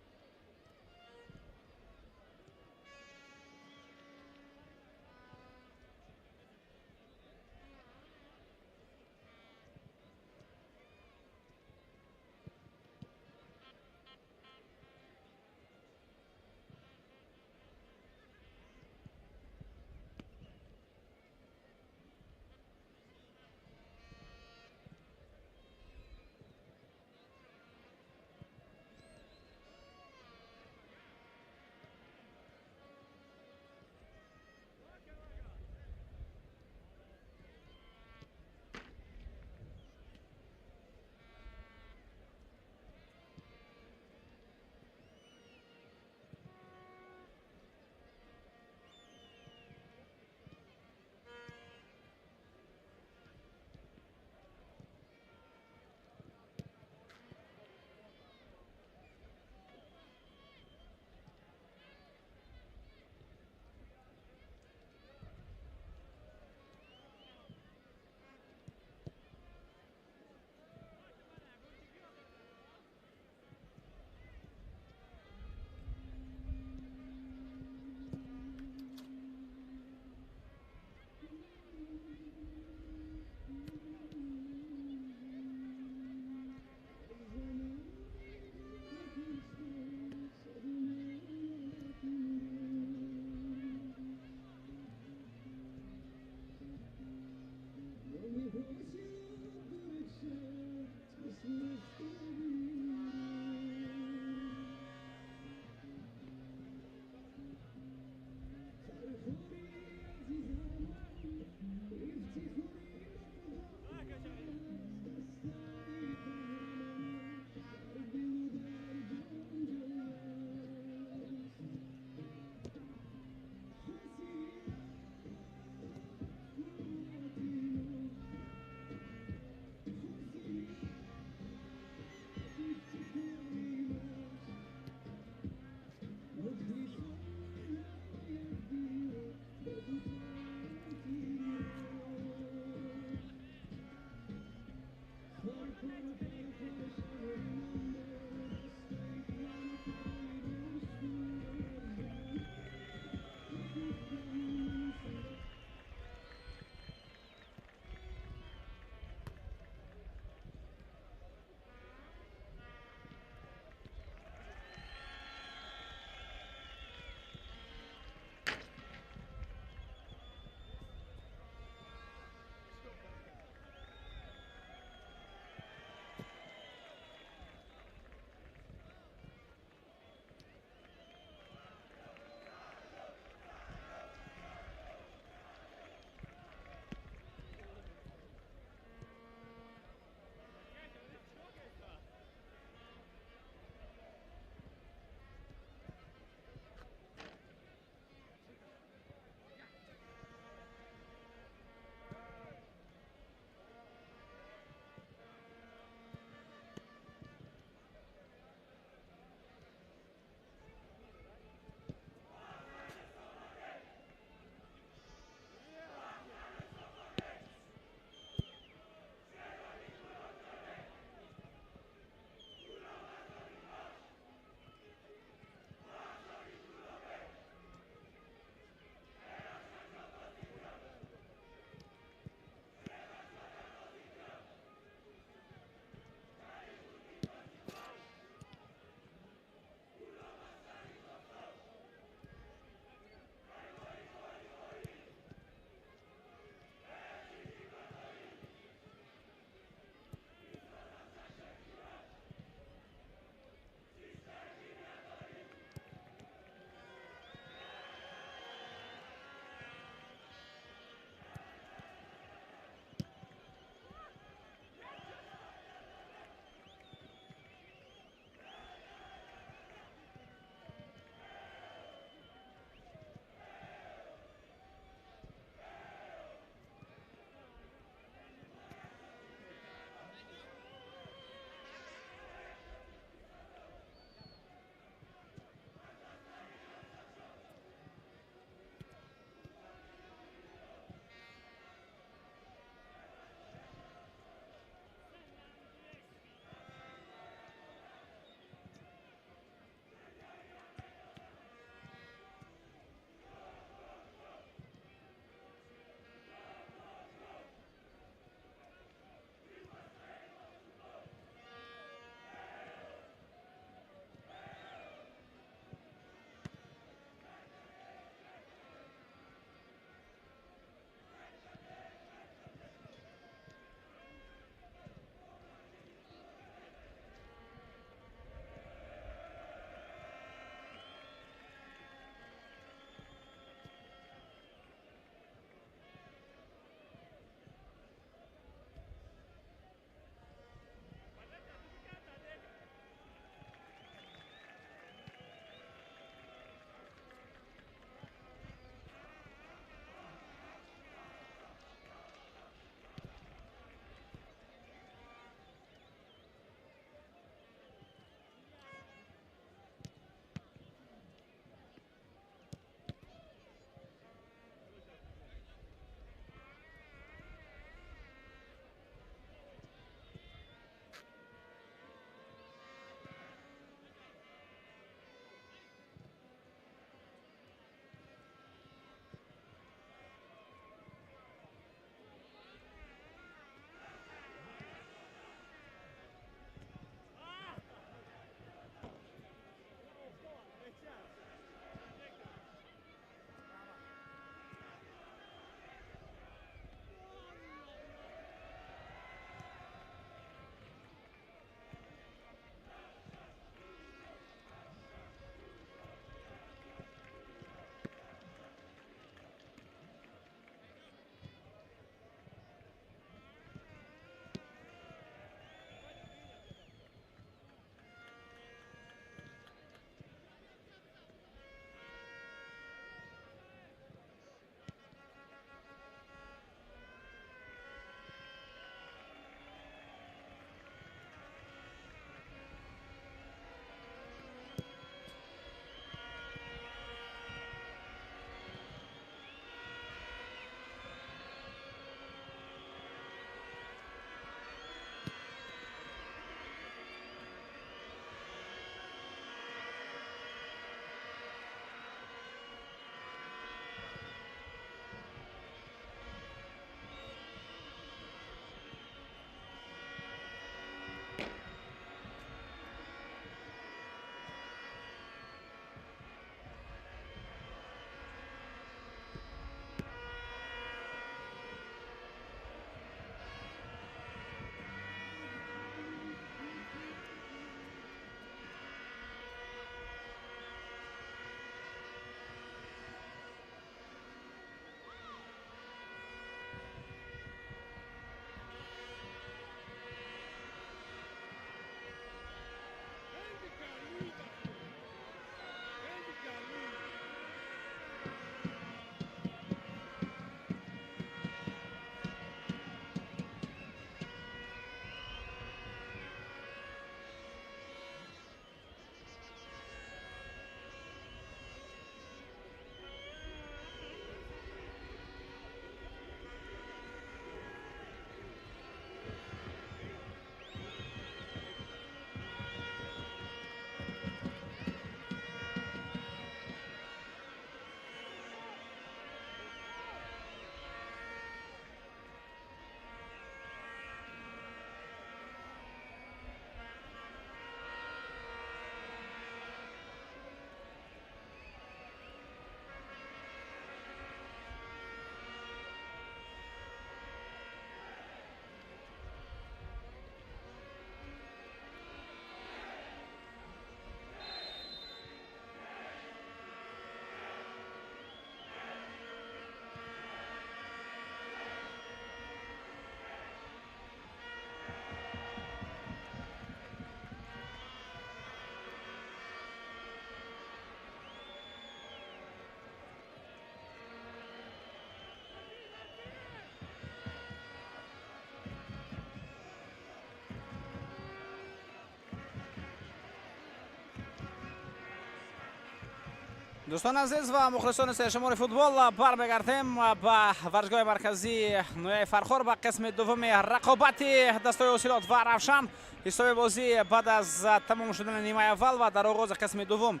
دوستان عزیز و مخلصان سه‌شمار فوتبال برمیگردیم به ورزشگاه مرکزی نویای فرخور به قسم دوم رقابت دستای حاصلات و روشن. حساب بازی بعد از تمام شدن نیمه اول و در آغاز قسم دوم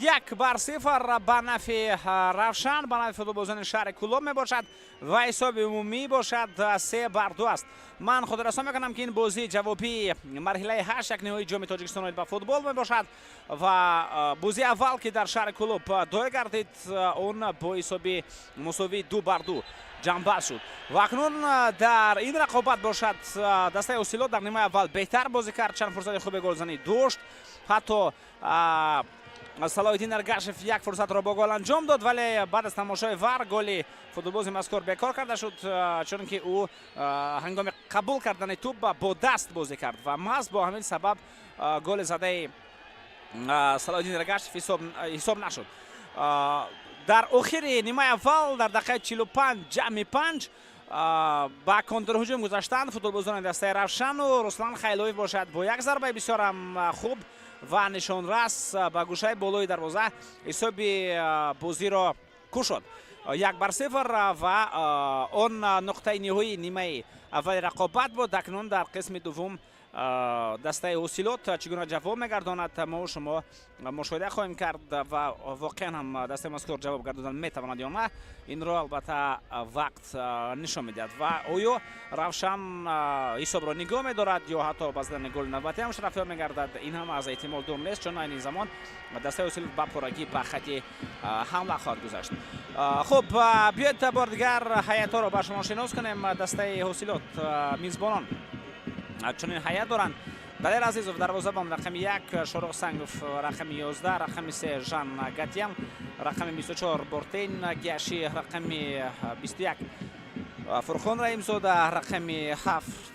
1-0 به نفع روشن، به نفع فوتبالبازان شهر کلوب می باشد و حساب عمومی باشد 3-2 است. من خود رسا میکنم که این بازی جوابی مرحله 8 یک نهایی جام تاجیکستان با فوتبال می باشد و بازی اول که در شهر کلوب دوی گردید اون با حساب مساوی 2-2 جنبه شد و اکنون در این رقابت باشد دسته حاصلات در نیمه اول بهتر بازی کرد، چند فرصت خوب گلزنی داشت، حتی صلاح‌الدین ارگشف یک فرصت را با گل انجام داد، ولی بعد از تماشای ور گل فوتبالباز مذکور بیکار کرده شد، چون که او هنگام قبول کردن توپ با دست بازی کرد و محض با همین سبب گل زده صلاح‌الدین ارگشف حساب نشد. در آخر نیمه اول در دقیقه 45 جمع 5 با کنتر هجوم گذاشتند فوتبالبازان دسته روشن و رسلان خیلوی باشد با یک ضربه بسیار هم خوب و نشان رس به گوشه بالای دروازه حساب بازی را کشد 1-0 و آن نقطه نهایی نیمه اول رقابت بود. اکنون در قسم دوم دسته حاصلات چگونه جواب میگرداند ما و شما مشاهده خواهیم کرد و واقعا هم دسته مذکور جواب گرداندن میتواند یا نه، این را البته وقت نشان میدهد و آیا روشن حساب را نگاه میدارد یا حتی با زدن گل نوبتی هم شرفیاب میگردد، این هم از احتمال دور نیست، چون این زمان دسته حاصلات با پرگی به خط حمله خواهد گذاشت. خب بیاید بار دیگر هیئت ها را با شما شناس کنیم. دسته حاصلات میزبانان چنین هیئت دارند: دلیر عزیزوف دروازه‌بان رقم 1، شاروخ سنگوف رقم 11، رقم 3 ژان گاتیم، رقم 24 بورتین گیاشی، رقم 21 فرخان رحیمزاده، رقم 7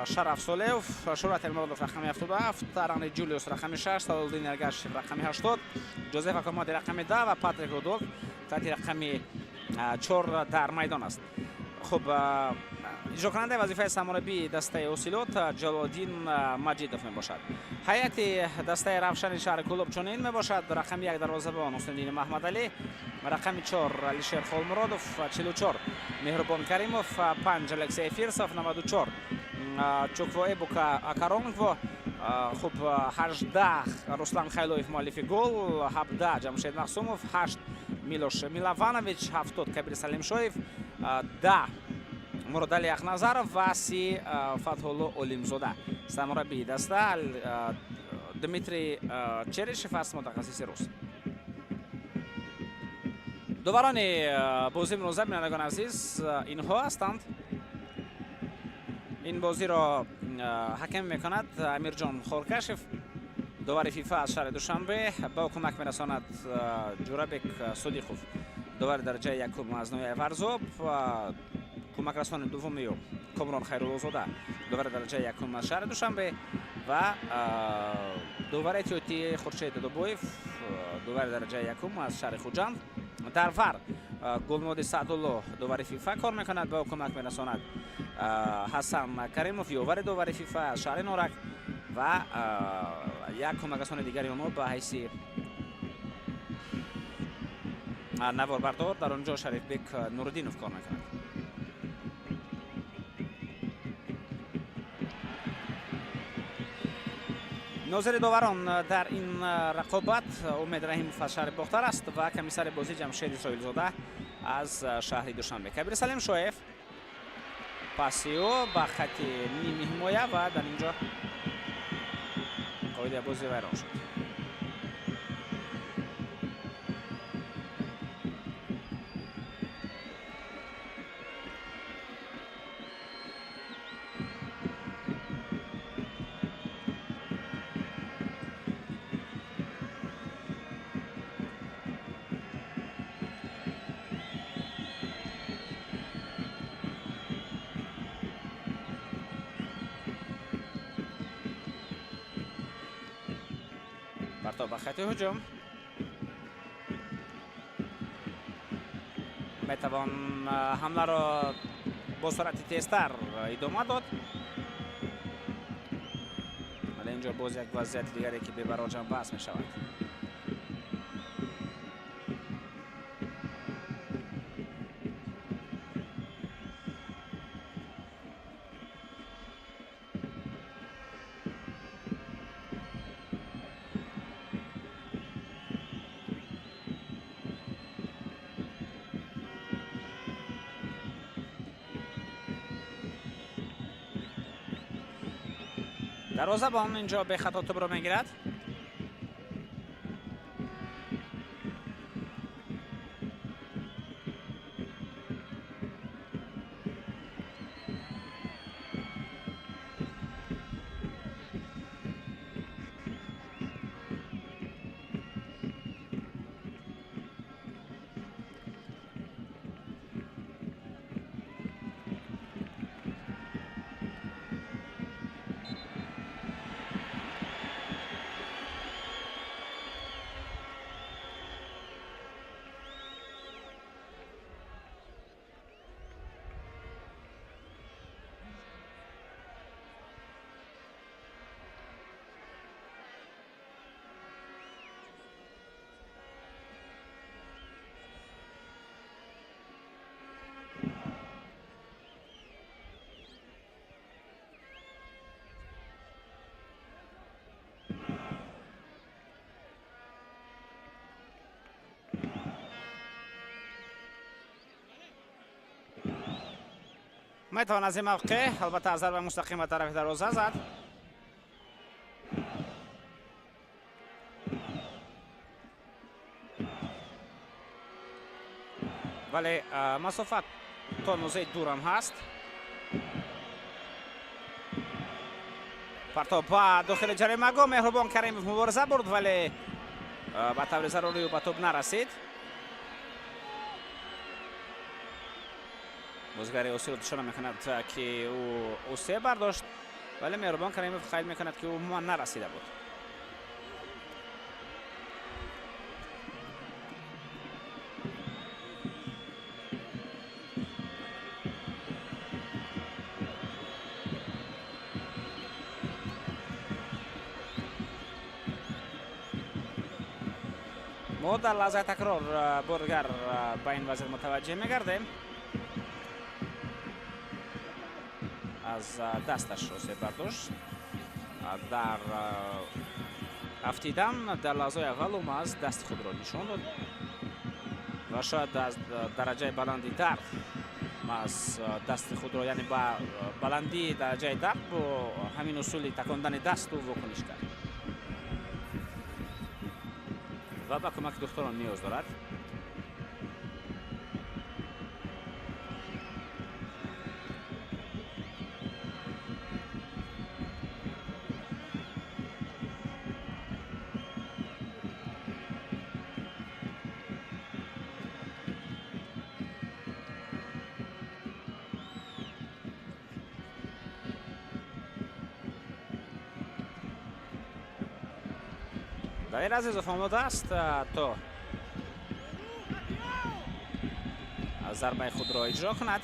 شرف سالیوف، شورت المرادوف رقم 77، رقم جولیوس رقم 6، صلاح‌الدین ارگشف رقم 80، جوزف اکامادی رقم 10 و پاتریک رودولف تحت رقم 4 در میدان است. خب اجرا کننده وظیفه سرمربی دسته حاصلات جلال‌الدین مجیدوف می باشد. هیئت دسته روشن شهر کلوب چنین می باشد: رقم 1 دروازه‌بان حسین‌الدین محمد علی، رقم 4 علیشیر خالمرادوف، 44 مهربان کریموف، 5 الکسی فیرسوف، 94 چوکوای بوکا اکارونگو، خب 18 رسلان خیلویف مؤلف گل، 17 جمشید مقسوموف، 8 میلوش میلوانویچ، 70 کبیر سلیم شویف، 10 مرادعلی اخنظرов و 30 فتح‌الله علیم-زاده. سرمربی دسته دمیتری چریشف است، متخصص روس. داوران بازی امروزه بینندگان عزیز اینها هستند. این بازی را حکم میکند امیرجان خورکشف، داور فیفا از شهر دوشنبه. با کمک میرساند جورابک صدیقوف، داور درجه یکم از نویای ورزاب. کمک رسان دومی کامران خیرالله‌زاده، داور درجه یکم از شهر دوشنبه و داور اتیوتی خورشید دوبویف، داور درجه یکم از شهر خوجند. در ور گلنود سعدالله داور فیفا کار میکند، با کمک میرساند حسن کریموف، یاور داور فیفا از شهر نورک و یک کمک رسان دیگری آنها به حیث نوار بردار در آنجا شریف بیک نورالدینوف کار میکند. ناظر داوران در این رقابت امید رحیموف از شهر باختر است و کمیسر بازی جمشید اسرائیل زاده از شهر دوشنبه. کبیر سلیم شویف پاسیو با خط نیمی حمایه و در اینجا قاعده بازی ویران شد. به خط هجوم میتوان حمله را با سرعت تیزتر ادامه داد، ولی اینجا باز یک وضعیت دیگری که به برای جنبه بحث می شود. دروازه‌بان اینجا به خطا توپ رو میگیرد. میتوان از این موقع البته از ضربه مستقیم به طرف دروازه زد. ولی مسافت تا نوزه دورم هست. پرتاب با داخل جریمه گاه مهربان کریمov مبارزه برد ولی به طور ضروری به توپ نرسید. بازیگر اوسی رو اشاره میکند که او اوسی برداشت ولی مهربان کریمov خیال میکند که او نرسیده بود. ما در لحظه تکرار بازیگر به این وضعیت متوجه میگردیم. از دستش رو برداشت در افتیدن در لحظه اول اوم از دست خود را نشان داد و شاید از درجه بلندی تر از دست خود را یعنی با بلندی درجه درد با همین اصول تکاندن دست و واکنش کرد و به کمک دکتران نیاز دارد. دایر از اضافه آمده است تا ضربه خود را اجرا کند.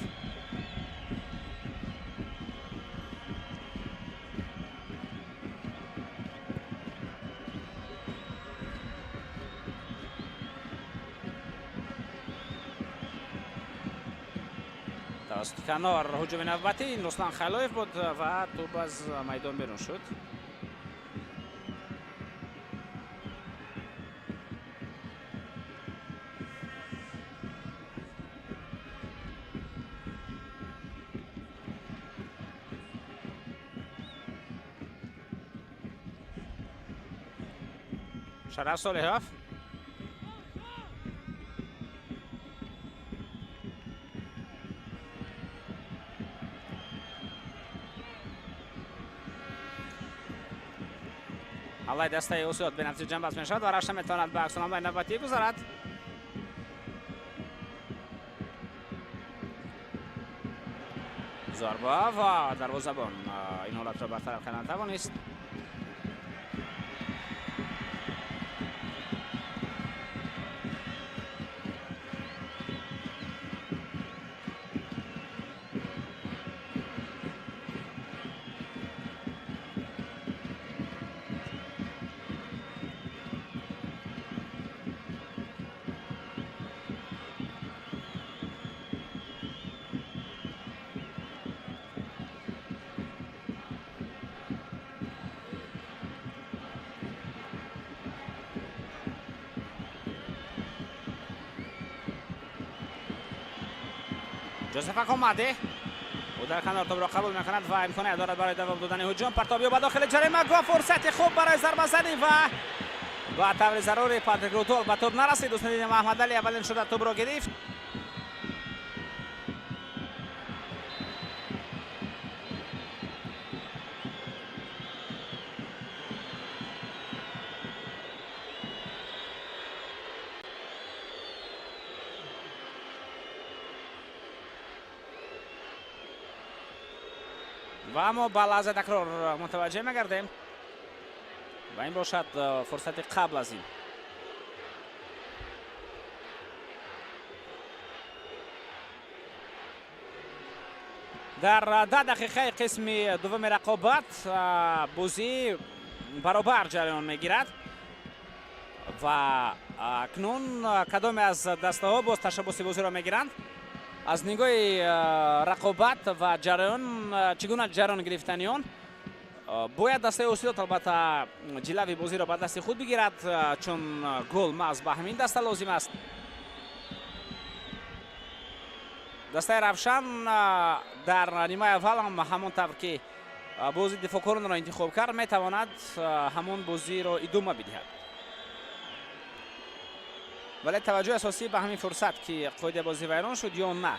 توسط کنار هجوم نوبتی رسلان خلایف بود و توپ از میدان بیرون شد. شرف صالحov حالا دسته اوسیات به نتیجه جنبش میشود و رشته میتواند به عکس العمل نوبتی گذارد. ضربه و دروازه‌بان این حالت را برطرف کردن توانست. جوزفک آمده او در کنار توپ را قبول میکند و امکانیت دارد برای دوام دادن هجوم. پرتابی به داخل جریمه، گل فرصت خوب برای ضربه زنی و با طور ضروری پاتریک روتول به توپ نرسید. دوست دیدیم محمد علی اولین شده توپ را گرفت. و ما به لحظه تکرار متوجه میگردیم و این باشد فرصت قبل از این. در 10 دقیقه قسم دوم رقابت بازی برابر جریان میگیرد و اکنون کدام از دسته ها باز تشبث بازی را میگیرند. از نگاه رقابت و جریان چگونه جریان گرفتنیان باید دسته اوسیلات البته جلوی بازی را به دست خود بگیرد چون گل محض به همین دسته لازم است. دسته روشن در نیمه اول هم همون طور که بازی دفاع کننده را انتخاب کرد میتواند همون بازی را ادامه بدهد، ولی توجه اساسی به همین فرصت که قاعده بازی ویران شد یا نه.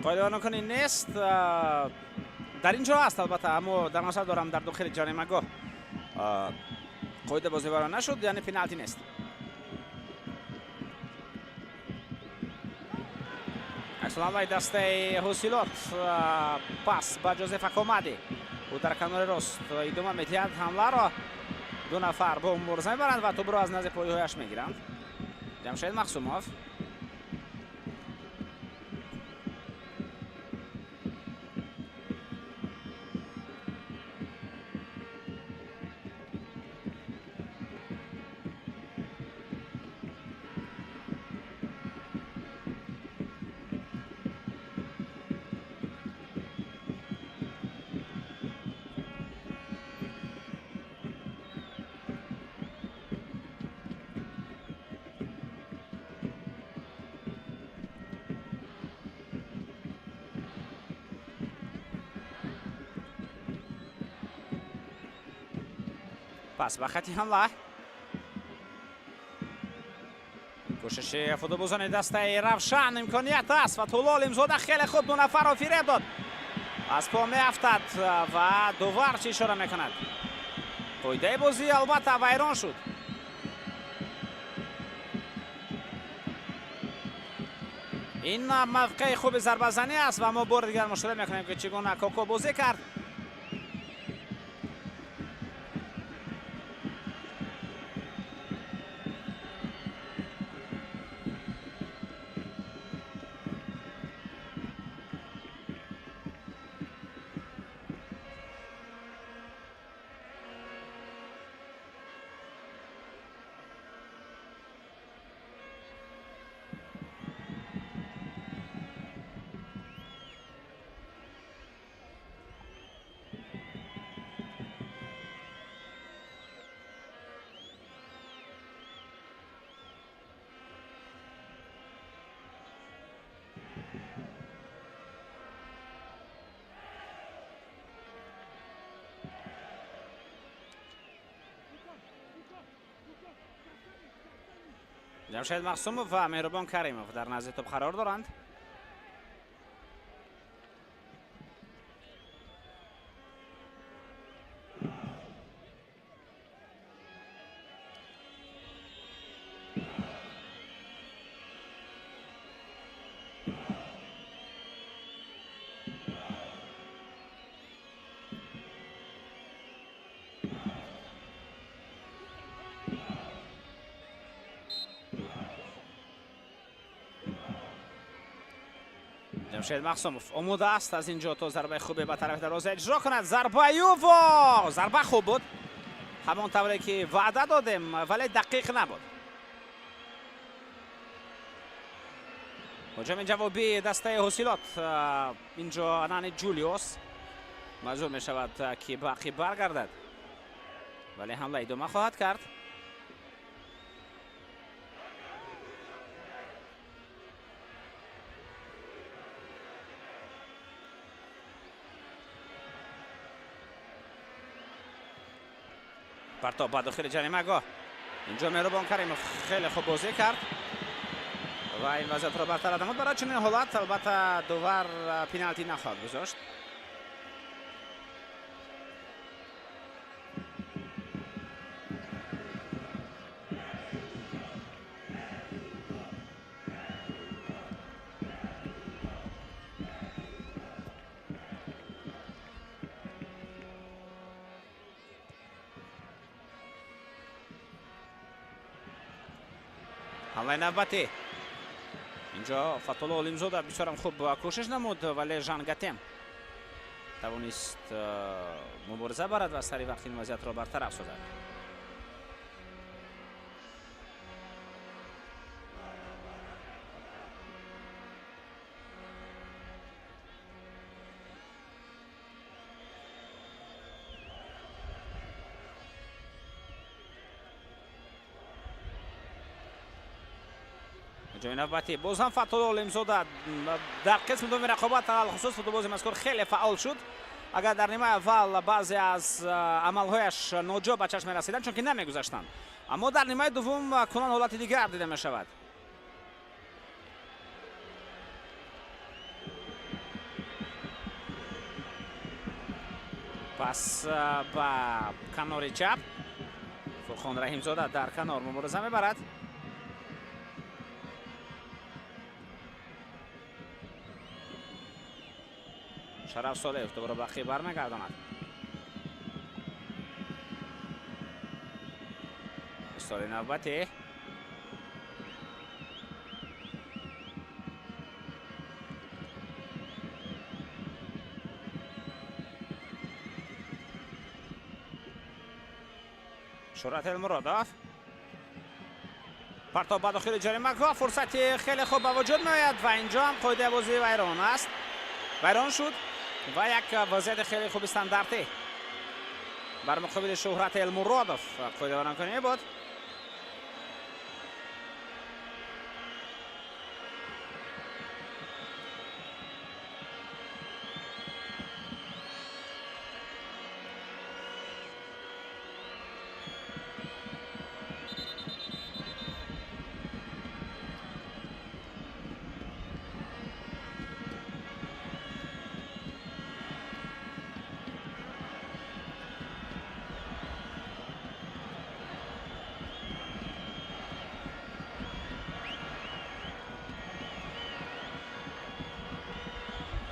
قاعده نکنی نیست در اینجا است البته، اما در نظر دارم در داخل جریمه‌گاه قاعده بازی ویران نشد، یعنی پنالتی نیست. اکسلان دسته حوصلات پاس با جوزف کمادی او در کنار راست ادامه میدهد حمله را. دو نفر با مبارزه میبرند و توپ را از نزد پایهایش میگیرند. جمشید مقسوموف پس به خط حمله. کوشش فوتبالبازان دسته روشن امکانیت است و طلال امزاده خیلی خوب دو نفر را فریب داد، از پا میافتد و دوبار چی اشاره میکند. قاعده بازی البته ویران شد. این موقع خوب ضربه زنی است و ما بار دیگر مشاهده میکنیم که چگونه کاکا بازی کرد. جمشید مقسوموف و مهربان کریموف در نزد توپ قرار دارند. جمشید مقسوموف آماده است از اینجا تا ضربه خوبی به طرف دروازه اجرا کند. ضربه یووا، ضربه خوب بود همون طوری که وعده دادیم ولی دقیق نبود. ҳуҷуми ҷавобии дастаи ҳосилот. инҷо анани ҷулиус маъзур мешавад ки бақӣ баргардад, вале ҳамла идома хоҳад кард. партоб ба дохили ҷаримагоҳ. инҷо меҳрубон каримов хеле хуб бозӣ кард ва ин вазъиятро бартарад намуд. барои чунин ҳолат албатта дувар пеналти нахоҳад гузошт. ҳамлаи навбатӣ. инҷо Фатҳулло Олимзода бисёрам хуб кӯшиш намуд, вале Жан Гатем тавонист мубориза барад ва сари вақт ин вазъиятро бартараф созад. ҷои навбатӣ боз ҳам Фатҳулло Олимзода дар қисми дуввуми рақобат алахусус футболбози мазкур хеле фаъол шуд. агар дар нимаи аввал баъзе аз амалҳояш ноҷо ба чашм мерасиданд, чунки намегузаштанд, аммо дар нимаи дуввум кунон ҳолати дигар дида мешавад. пас ба канори чап Фурхон Раҳимзода дар канор мубориза мебарад. Шараф Солеев дубора бақӣ бармегардонад. истоли навбатӣ. Шурат Элмуродов. партоб ба дохили ҷаримагоҳ. фурсати хеле хуб ба вуҷуд меояд ва инҷо ҳам қоидаи бозӣ вайрон аст. вайрон шуд ва як вазъияти хеле хуби стандартӣ бар муқобили Шӯҳрат Элмуродов қоидавайронкунӣ мебуд.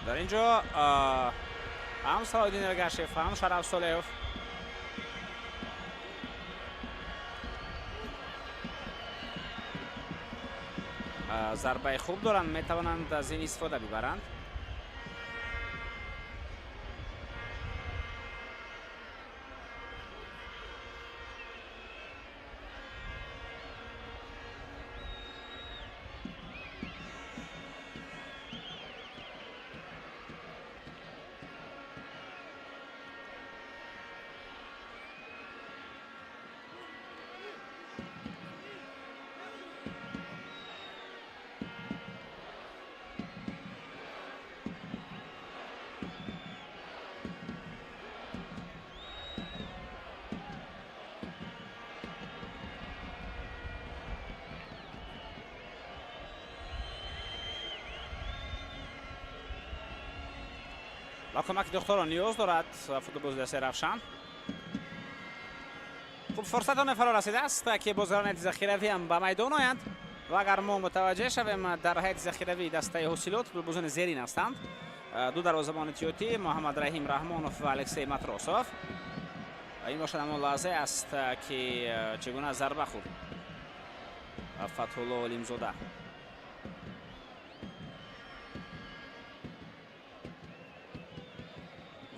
дар инҷо ҳам Салоҳиддин Эргашев, ҳам Шараф Солеев зарбаи хуб доранд, метавонанд аз ин истифода бибаранд. ва кӯмаки духторон ниёз дорад футболбози дасти равшан. хуб, фурсатоне фаро расидааст ки бозгарони ҳайати захиравӣ ҳам ба майдон оянд ва агар мо мутаваҷҷеҳ шавем, дар ҳайати захиравӣ дастаи ҳосилот футболбозони зерин ҳастанд. ду дарвозабони тиётӣ Муҳаммад Раҳим Раҳмонов ва Алексей Матросов. ин бошад ҳамон лаҳзае аст ки чӣ гуна зарба хӯрд Фатҳулло Олимзода.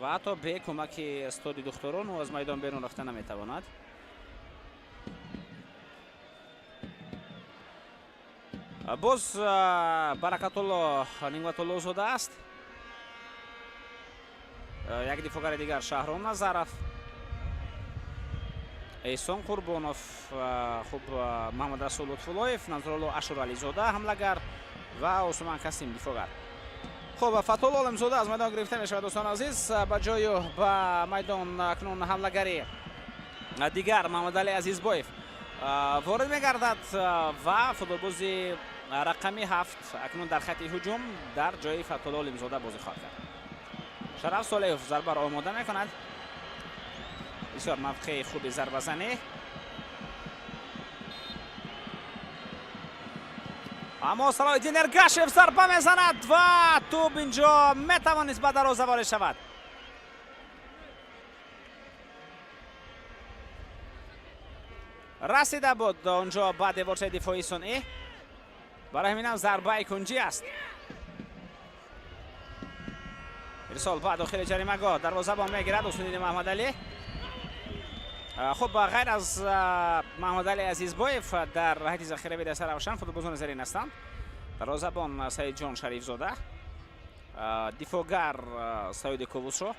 ва ҳатто бе кӯмаки стоди духторон ӯ аз майдон берун рафта наметавонад. боз Баракатулло Ниъматулло зода аст. як дифогари дигар Шаҳром Назаров, Эҳсон Қурбонов, хуб Маҳмад Расул Лутфуллоев, Назрулло Ашурализода ҳамлагар ва Усман Касим дифогар. хуб Фатҳулло Олимзода аз майдон гирифта мешавад. дӯстон азиз, ба ҷою ба майдон акнун ҳамлагари дигар Маҳмадалӣ Азизбоев ворид мегардад ва футболбози рақами 7 акнун дар хати ҳуҷум дар ҷои Фатҳулло Олимзода бозӣ хоҳад кард. Шараф Солеҳов зарбаро омода мекунад. бисёр мавқеи хуби зарбазанӣ. аммо Салоҳиддин Эргашев зарба мезанад ва тӯб инҷо метавонист ба дароза ворид шавад. расида буд онҷо ба деворчаи дифои сунъӣ. барои ҳаминам зарбаи кунҷӣ аст. ирсол ба дохили ҷаримагоҳ дарвозабон мегирад Усмониддин Маҳмадалӣ. хуб ғайр аз Маҳмадалӣ Азизбоев дар ҳайати захиравӣ даста равшан футболбозони зарин ҳастанд. дарвозабон Саидҷон Шарифзода, дифогар Саёди Ковусшо.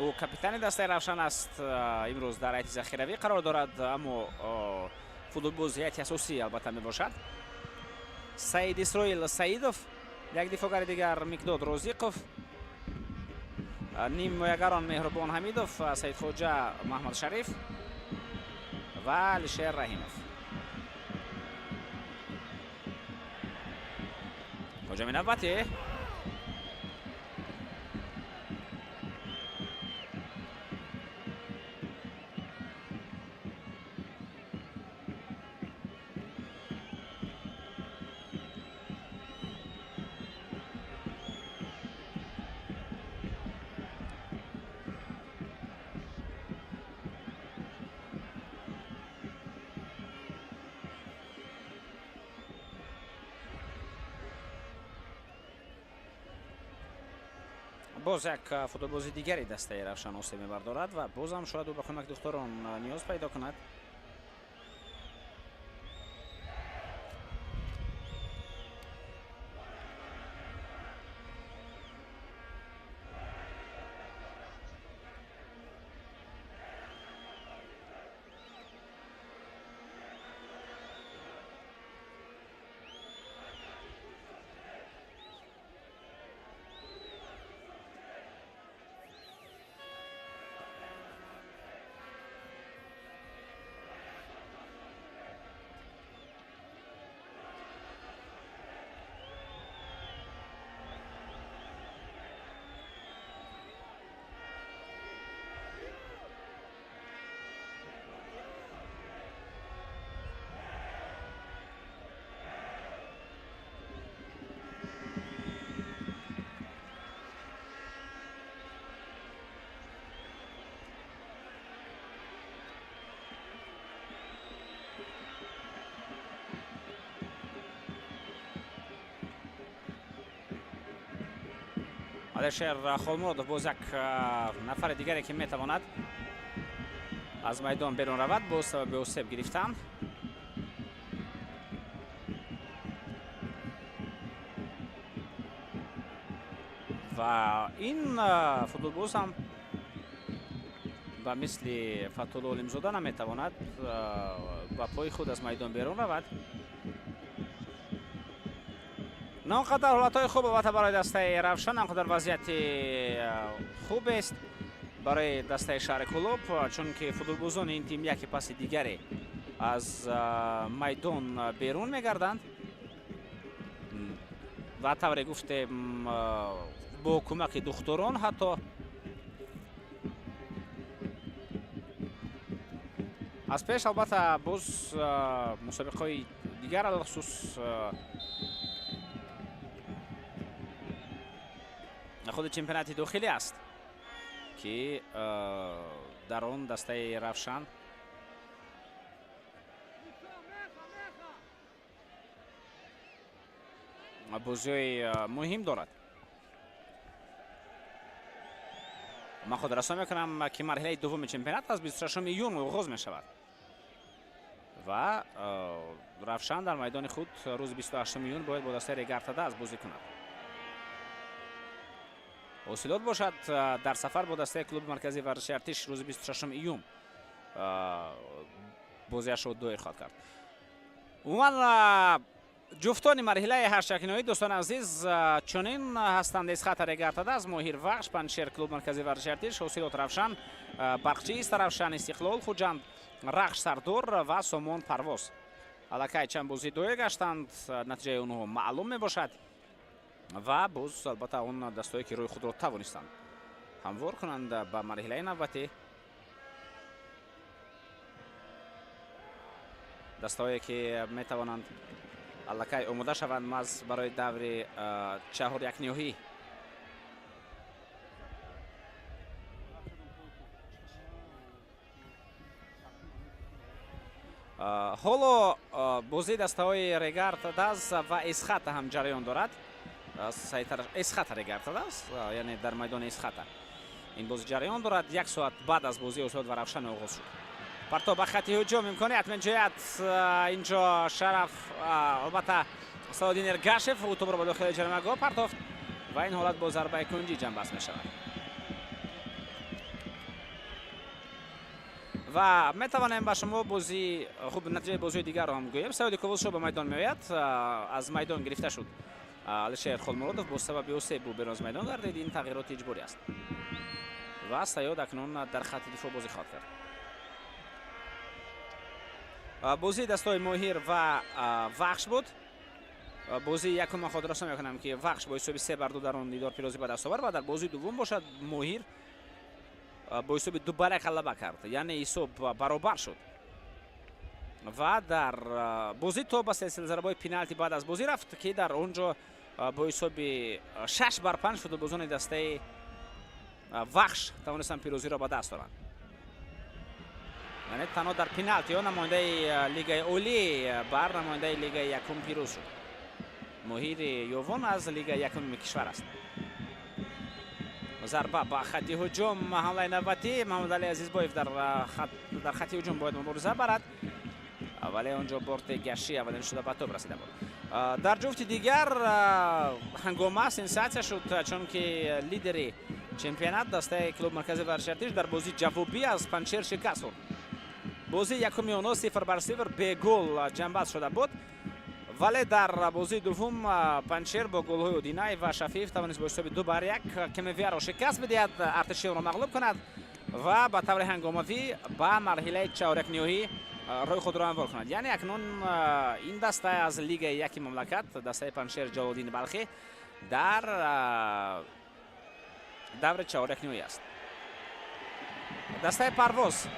ӯ капитани дастаи равшан аст. имрӯз дар ҳайати захиравӣ қарор дорад, аммо футболбози ҳайати асосӣ албатта мебошад. Саид Исроил Саидов, як дифогари дигар Миқдод Розиқов, нимоягарон Меҳрубон Ҳамидов, Саидхоҷа Маҳмад Шариф ва Алишер Раҳимов. ҳуҷуми навбатӣ. боз як футболбози дигари дастаи равшан осеб мебардорад ва бозам шояд ӯ ба кӯмаки духторон ниёз пайдо кунад. Алишер Холмуродов боз як нафари дигаре ки метавонад аз майдон берун равад, боз сабаби осеб гирифтан. ва ин футболбоз ҳам ба мисли Фатҳулло Олимзода наметавонад ба пои худ аз майдон берун равад. نه آنقدر حالتهای خوب البته برای دسته روشن، آنقدر وضعیتی خوب است برای دسته شهر کلوب، چون که فوتبالبازان این تیم یکی پس دیگری از میدان بیرون میگردند و طوری گفتیم با کمک دختران حتی از پیش البته باز مسابقه های دیگر علاوه خصوص خود چمپیونات داخلی است که در آن دسته روشن بازی مهم دارد. من خود رسا میکنم که مرحله دوم چمپیونات از 23 یون آغاز می شود و равшан дар майдони худ рӯзи 28 июн бояд бо дастаи Регартадас бозӣ кунад. ҳосилот бошад дар сафар бо дастаи клуби марказии варзиши Артиш рӯзи 26 июн бозиашро доир хоҳад кард. умуман ҷуфтони марҳилаи ҳаштякиноӣ дӯстони азиз чунин ҳастанд: Эсхата Регартадас, Моҳир Вахш, Панҷшер клуби марказии варзиши Артиш, ҳосилот равшан, Барқчӣ Равшан, Истиқлол, Хуҷанд, Рахш Сардор ва Сомон Парвоз. аллакай чанд бозӣ доир гаштанд, натиҷаи онҳо маълум мебошад ва боз албатта он дастое ки рӯи худро тавонистанд ҳамвор кунанд ба марҳилаи навбатӣ. дастаое ки метавонанд аллакай омода шаванд маз барои даври чаҳор якниҳоӣ. ҳоло бозии дастаҳои Регартадас ва Эсхата ҳам ҷараён дорад. Эсхата Регартадас, яъне дар майдони Эсхата ин бозӣ ҷараён дорад. 1 соат баъд аз бозии Ҳосилот ва Равшан оғоз шуд. партоб ба хати ҳуҷум, имконият меҷояд инҷо Шараф, албатта Салодин Эргашев ӯ тобро ба дохили ҷаримагоҳ партофт ва ин ҳолат бо зарбаи кунҷӣ ҷамъбаст мешавад. ва метавонем ба шумо бозӣ хуб натиҷаи бозии дигарро ҳам гӯем. Саёди Ковусшо ба майдон меояд. аз майдон гирифта шуд Алишер Холмуродов бо сабаби осеб бу берун аз майдон гардид. ин тағйироти иҷборӣ аст ва Саёд акнун дар хати дифоъ бозӣ хоҳад кард. бозии дастаҳои Моҳир ва Вахш буд. бозии якум ман хотиррасон мекунам ки Вахш бо ҳисоби 3-2 дар он Дидор Пирозӣ ба даст овард ва дар бозии дуввум бошад Моҳир бо ҳисоби 2-1 ғалаба кард, яъне ҳисоб баробар шуд ва дар бозӣ то ба силсилазарбаҳои пеналти баъд аз бозӣ рафт ки дар он ҷо бо ҳисоби 6-5 футболбозони дастаи Вахш тавонистанд пирозиро ба даст оранд. яъне танҳо дар пеналтиҳо намояндаи лигаи олӣ бар намояндаи лигаи якум пирӯз шуд. Моҳири Ёвон аз лигаи якуми кишвар аст. зарба ба хати ҳуҷум, ҳамлаи навбатӣ. Маҳмудали Азизбоев дар хати ҳуҷум бояд мубориза барад, вале он ҷо борти гашӣ аввалин шуда ба тоб расида буд. дар ҷуфти дигар ҳангома сенсатсия шуд, чунки лидери чемпионат дастаи клуби марказии варзиши Артиш дар бозии ҷавобӣ аз Панҷшер шикаст хӯрд. бозии якуми онҳо 0-0 бегол ҷамъбаст шуда буд, вале дар бозии дуввум Панҷшер бо голҳои Удинай ва Шафиев тавонист бо ҳисоби 2-1 КМВиро шикаст бидиҳад, Артишиёнро мағлуб кунад ва ба таври ҳангомавӣ ба марҳилаи чаҳорякниҳоӣ рӯи худро ҳамвор кунад. яъне акнун ин даста аз лигаи яки мамлакат, дастаи Панҷшер Ҷалолиддини Балхӣ дар даври чаҳорякниҳоӣ аст. дастаи Парвоз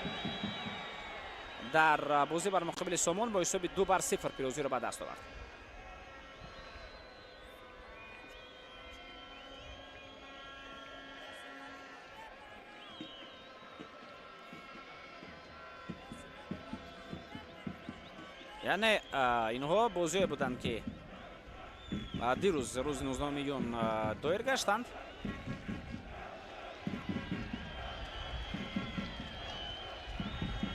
дар бозӣ бар муқобили Сомон бо ҳисоби 2-0 пирозиро ба даст овард. яъне инҳо бозиҳое буданд ки дирӯз рӯзи 19 июн доир гаштанд.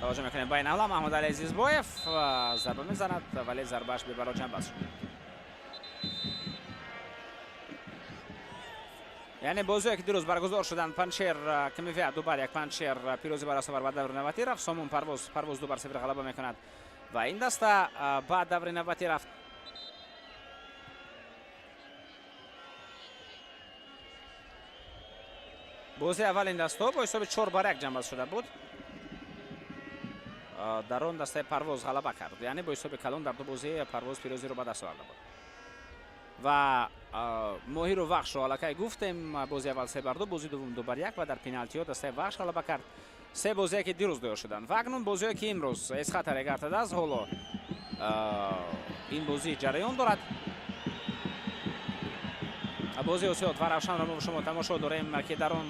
таваҷҷӯҳ мекунем ба ин ҳамла. Маҳмудали Азизбоев зарба мезанад, вале зарбааш бебаро ҷамъбаст шуд. яъне бозие ки дирӯз баргузор шуданд, Панҷшер КМВиа 2-1 Панҷшер пирозӣ ба даст овард ба даври навбатӣ рафт. Сомон Парвоз 2-0 ғалаба мекунад ва ин даста ба даври навбатӣ рафт. бозии аввал ин дастаҳо бо ҳисоби 4-1 ҷамъбаст шуда буд. дар он дастаи Парвоз ғалаба кард, яъне бо ҳисоби калон дар ду бозӣ Парвоз пирозиро ба даст оварда буд. ва Моҳиру Вахшро аллакай гуфтем, бозии аввал 3-2, бозии дуввум 2-1 ва дар пеналтиҳо дастаи Вахш ғалаба кард. се бозие ки дирӯз доир шуданд ва акнун бозие ки имрӯз Эсхата Регартадас ҳоло ин бозӣ ҷараён дорад. бозии Ҳосилот ва Равшанро мо шумо тамошо дорем ки дар он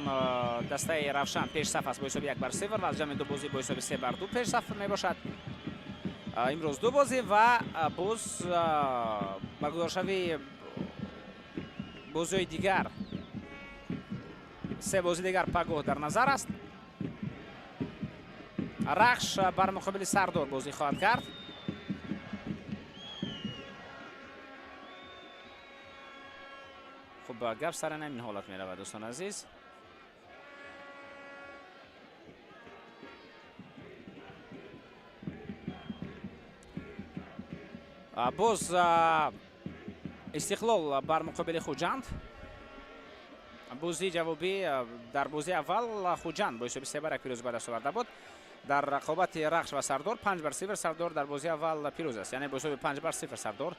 дастаи Равшан пешсаф аст бо ҳисоби 1-0 ва аз ҷамъи ду бозӣ бо ҳисоби 3-2 пешсаф мебошад. имрӯз ду бозӣ ва боз баргузоршавии бозиҳои дигар, се бозии дигар пагоҳ дар назар аст. Рахш бар муқобили Сардор бозӣ хоҳад кард. خب گپ سر همین حالت می رود دوستان عزیز. باز استقلال بر مقابل خوجند. بازی جوابی در بازی اول خوجند با حساب 3-1 پیروز به دست آورده بود. در رقابت رخش و سردار 5-0 سردار در بازی اول پیروز است، یعنی با حساب 5-0 سردار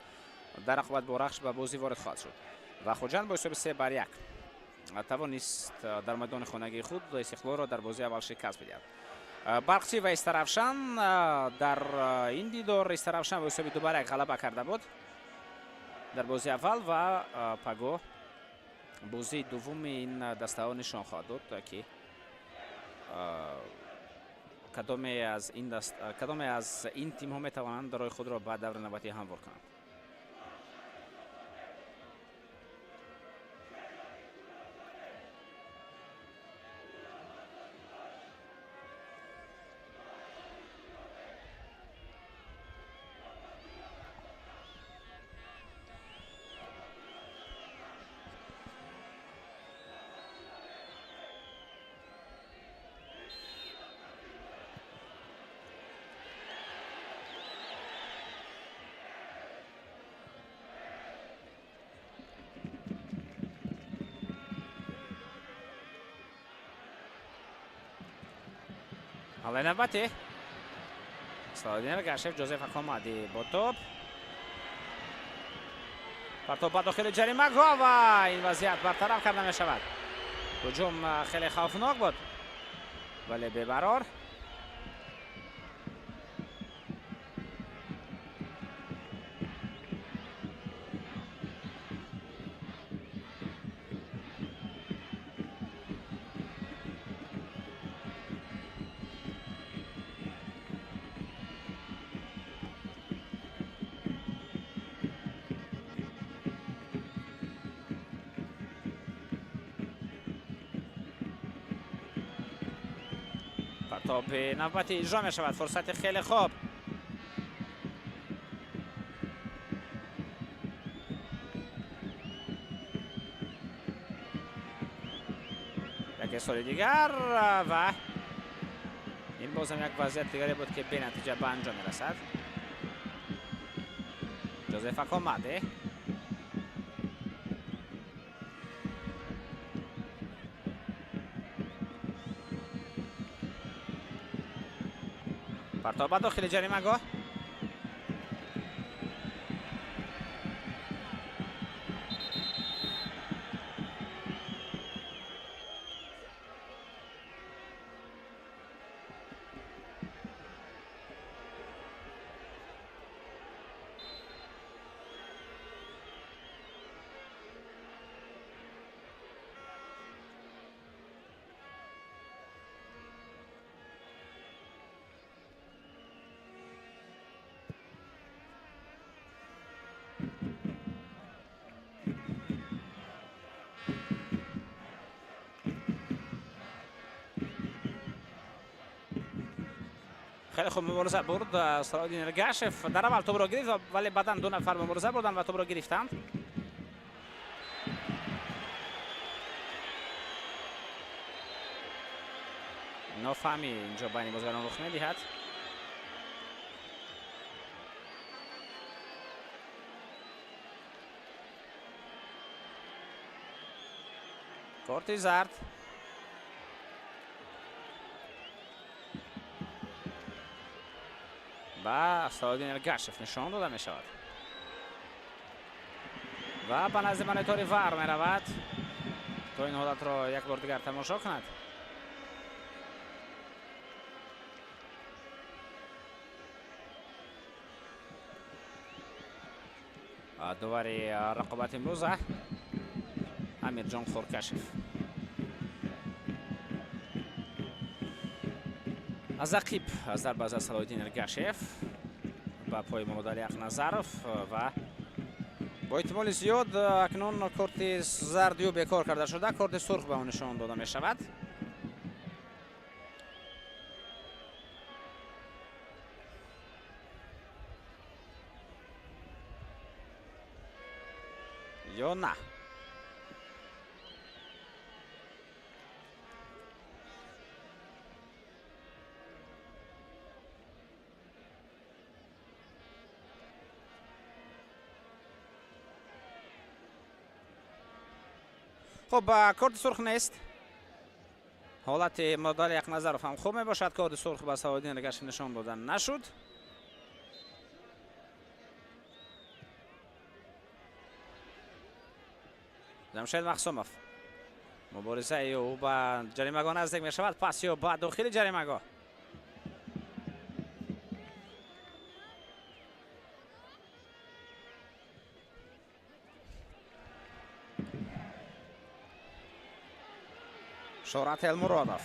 در رقابت با رخش به بازی وارد خواهد شد و خوجند با حساب 3-1 توانست در میدان خانگی خود استقلال را در بازی اول شکست بدهد. برقچی و استرافشان در این دیدار استرافشان با حساب 2-1 غلبه کرده بود در بازی اول و پگاه بازی دوم این دسته ها نشان خواهد داد که کدام از این تیم ها می توانند راه خود را به دور نوبتی هموار کنند. حالا نوبتی سالادین گاشف جوزف اکامادی با توپ پرتاب به داخل جریمه و این وضعیت برطرف کرده می شود. هجوم خیلی خوفناک بود ولی ببرار. پرتاب نوبتی اجرا می شود. فرصت خیلی خوب. یک سال دیگر و این باز هم یک وضعیت دیگری بود که به نتیجه به انجام می رسد. جوزف اکاماده پرتاب داخل جریمه گاه. خیلی خوب مبارزه برد سالادین گاشف. در اول توپ را گرفت ولی بعدا دو نفر مبارزه بردن و توپ را گرفتند. نافهمی اینجا بین بازیکنان رخ می‌دهد. کارت زرد. و سالادین گاشف نشان داده می شود و به نزد منیتوری ور می رود تا این حالت را یک بار دیگر تماشا کند. دوباره رقابت امروز امیر جان خورکشف از عقیب ضربه از سالادین گاشف با پای محمد علی اخنظرف و با احتمال زیاد اکنون کارت زرد بیکار کرده شده. کارت سرخ به آن نشان داده می شود. یا نه خب کارت سرخ نیست. حالت مدال یک نظر هم خوب میباشد. کارت سرخ به صلادین نگاشف نشان دادن نشد. جمشید مخصوموف مبارزه او با جریمه‌گاه نزدیک می شود. پاس او با داخل جریمه‌گاه. شهرت المرادف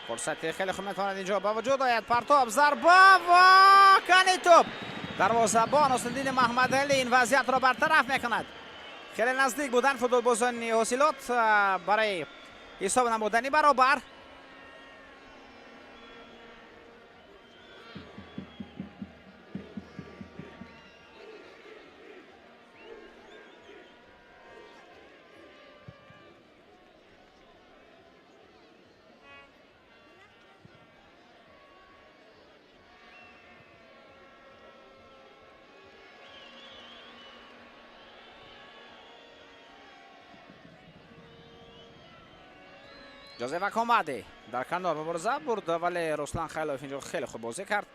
فرصت خیلی خوب میتواند اینجا با وجود آید. پرتاب ضربه و کنی توپ دروازه‌بان حسن‌الدین محمد علی این وضعیت را برطرف میکند. خیلی نزدیک بودن فوتبالبازان حاصلات برای حساب نمودنی برابر. جوزف آمده در کنار مبارزه برد ولی رسلان خیلوف اینجا خیلی خوب بازی کرد.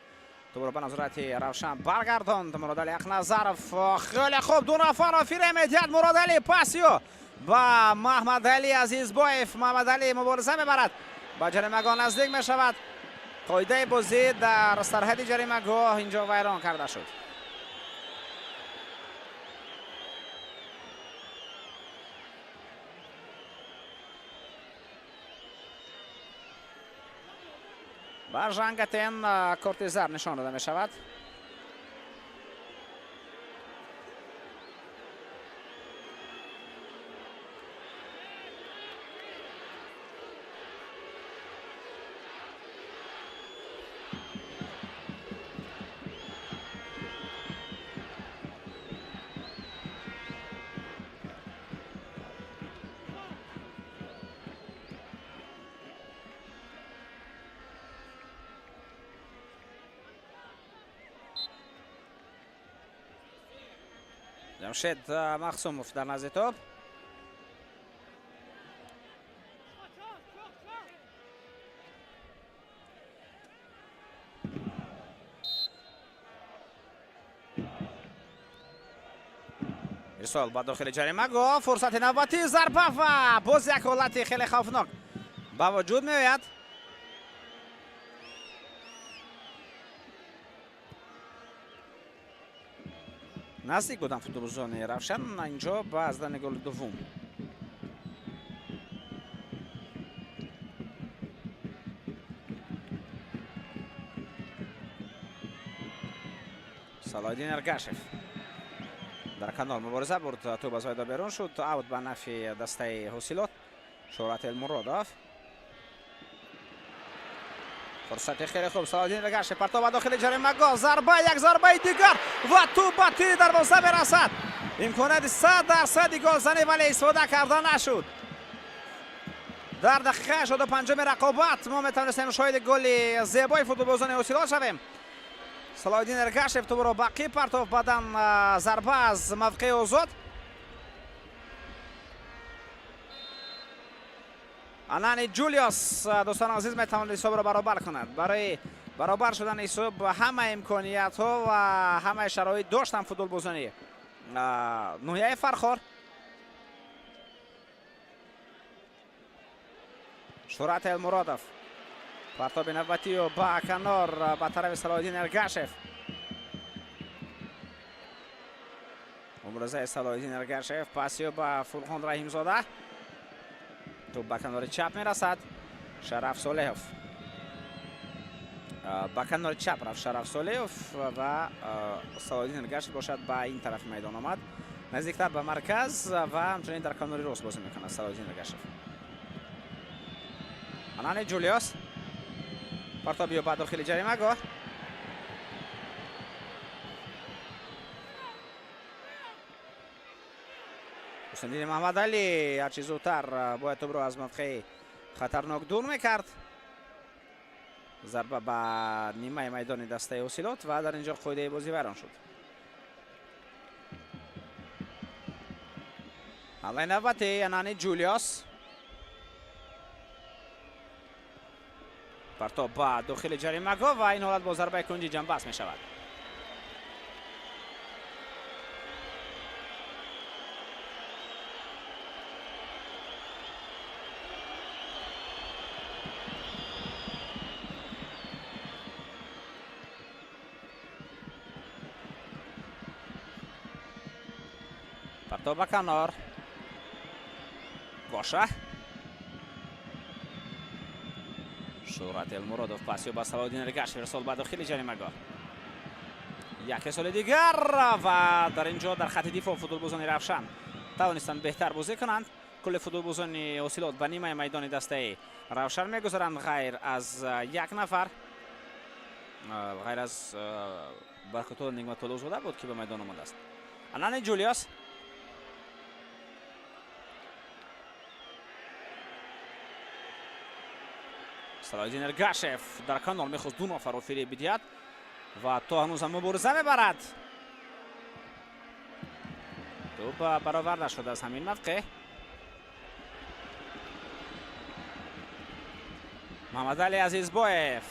دوباره به نظرت روشن برگرداند. مراد علی یک نظرف خیلی خوب دو نفر را فیره میدهد. مراد علی پاسیو با محمد علی عزیزبایف. محمد علی مبارزه میبرد با جریمه‌گاه نزدیک میشود. قاعده بازی در سرحد جریمه‌گاه اینجا ویران کرده شد. بر جنگتین کارت زرد نشان داده می شود. جمشید مخصوموف در نزد توپ. ارسال با داخل جریمه‌گاه. فرصت نوبتی ضربه و باز یک حالت خیلی خوفناک با وجود میآید. نزدیک بودن فوتبالبازان روشن اینجا با از دادن گل دوم. صلادین ارگاشف در کنار مبارزه برد. توپ از ویدا بیرون شد. اوت به نفع دسته حاصلات. شهرت المرادف. فرصت خیلی خوب. صلادین ارگاشف پرتاب داخل جریمه‌گاه. ضربه یک ضربه دیگر و توپ به تیر دروازه برسد. امکانات 100% گلزنی ولی استفاده کرده نشد. در دقیقه 85 رقابت ما میتونستیم شاهد گل زیبای فوتبالبازان حاصلات شویم. صلادین ارگاشف توپ را باقی پرتاب بدن ضربه از موقع آزاد. انانی جولیوس دوستان عزیز میتواند حساب را برابر کند. برای برابر شدن حساب همه امکانیت ها و همه شرایط داشتن فوتبالبازان نوحیه فرخار. شهرت المرادف پرتاب نوبتی و با کنار به طرف صلادین ارگاشف. مبارزه صلادین ارگاشف. پاسی با فرخان رحیم زاده. توپ به کنار چپ میرسد. شرف صالحوف به کنار چپ رفت. شرف صالحوف و صلادین ارگاشف باشد به این طرف میدان آمد نزدیکتر به مرکز و همچنین در کنار راست بازی میکند صلادین ارگاشف. انانی جولیوس پرتابی با داخل جریمه‌گاه. حسین محمد علی هرچی زودتر باید توپ رو از موقع خطرناک دور میکرد. ضربه به نیمه میدان دسته اوسیلات و در اینجا قاعده بازی ویران شد. حالا نوبت ینانی جولیاس پرتاب به داخل جریمه و این حالت با ضربه کنجی جنبست می شود. پرتاب به کنار گوشه شهرت المرادوف پاسی با صلاح‌الدین رگاش ارسال به داخل جریمه گاه. یک سال دیگر و در اینجا در خط دفاع فوتبالبازان رفشن توانستند بهتر بازی کنند. کل فوتبالبازان اوسیلات به نیمه میدان دسته روشن میگذارند غیر از یک نفر، غیر از برکتول نیگمتولو زوده بود که به میدان آمده است. ینانی جولیاس صلاح‌الدین رگاشف در کنار میخواست دو نفر رو فریب بدهد و تا هنوز هم مبارزه میبرد. توپ برآورده شده از همین موقع. محمد علی عزیزبایف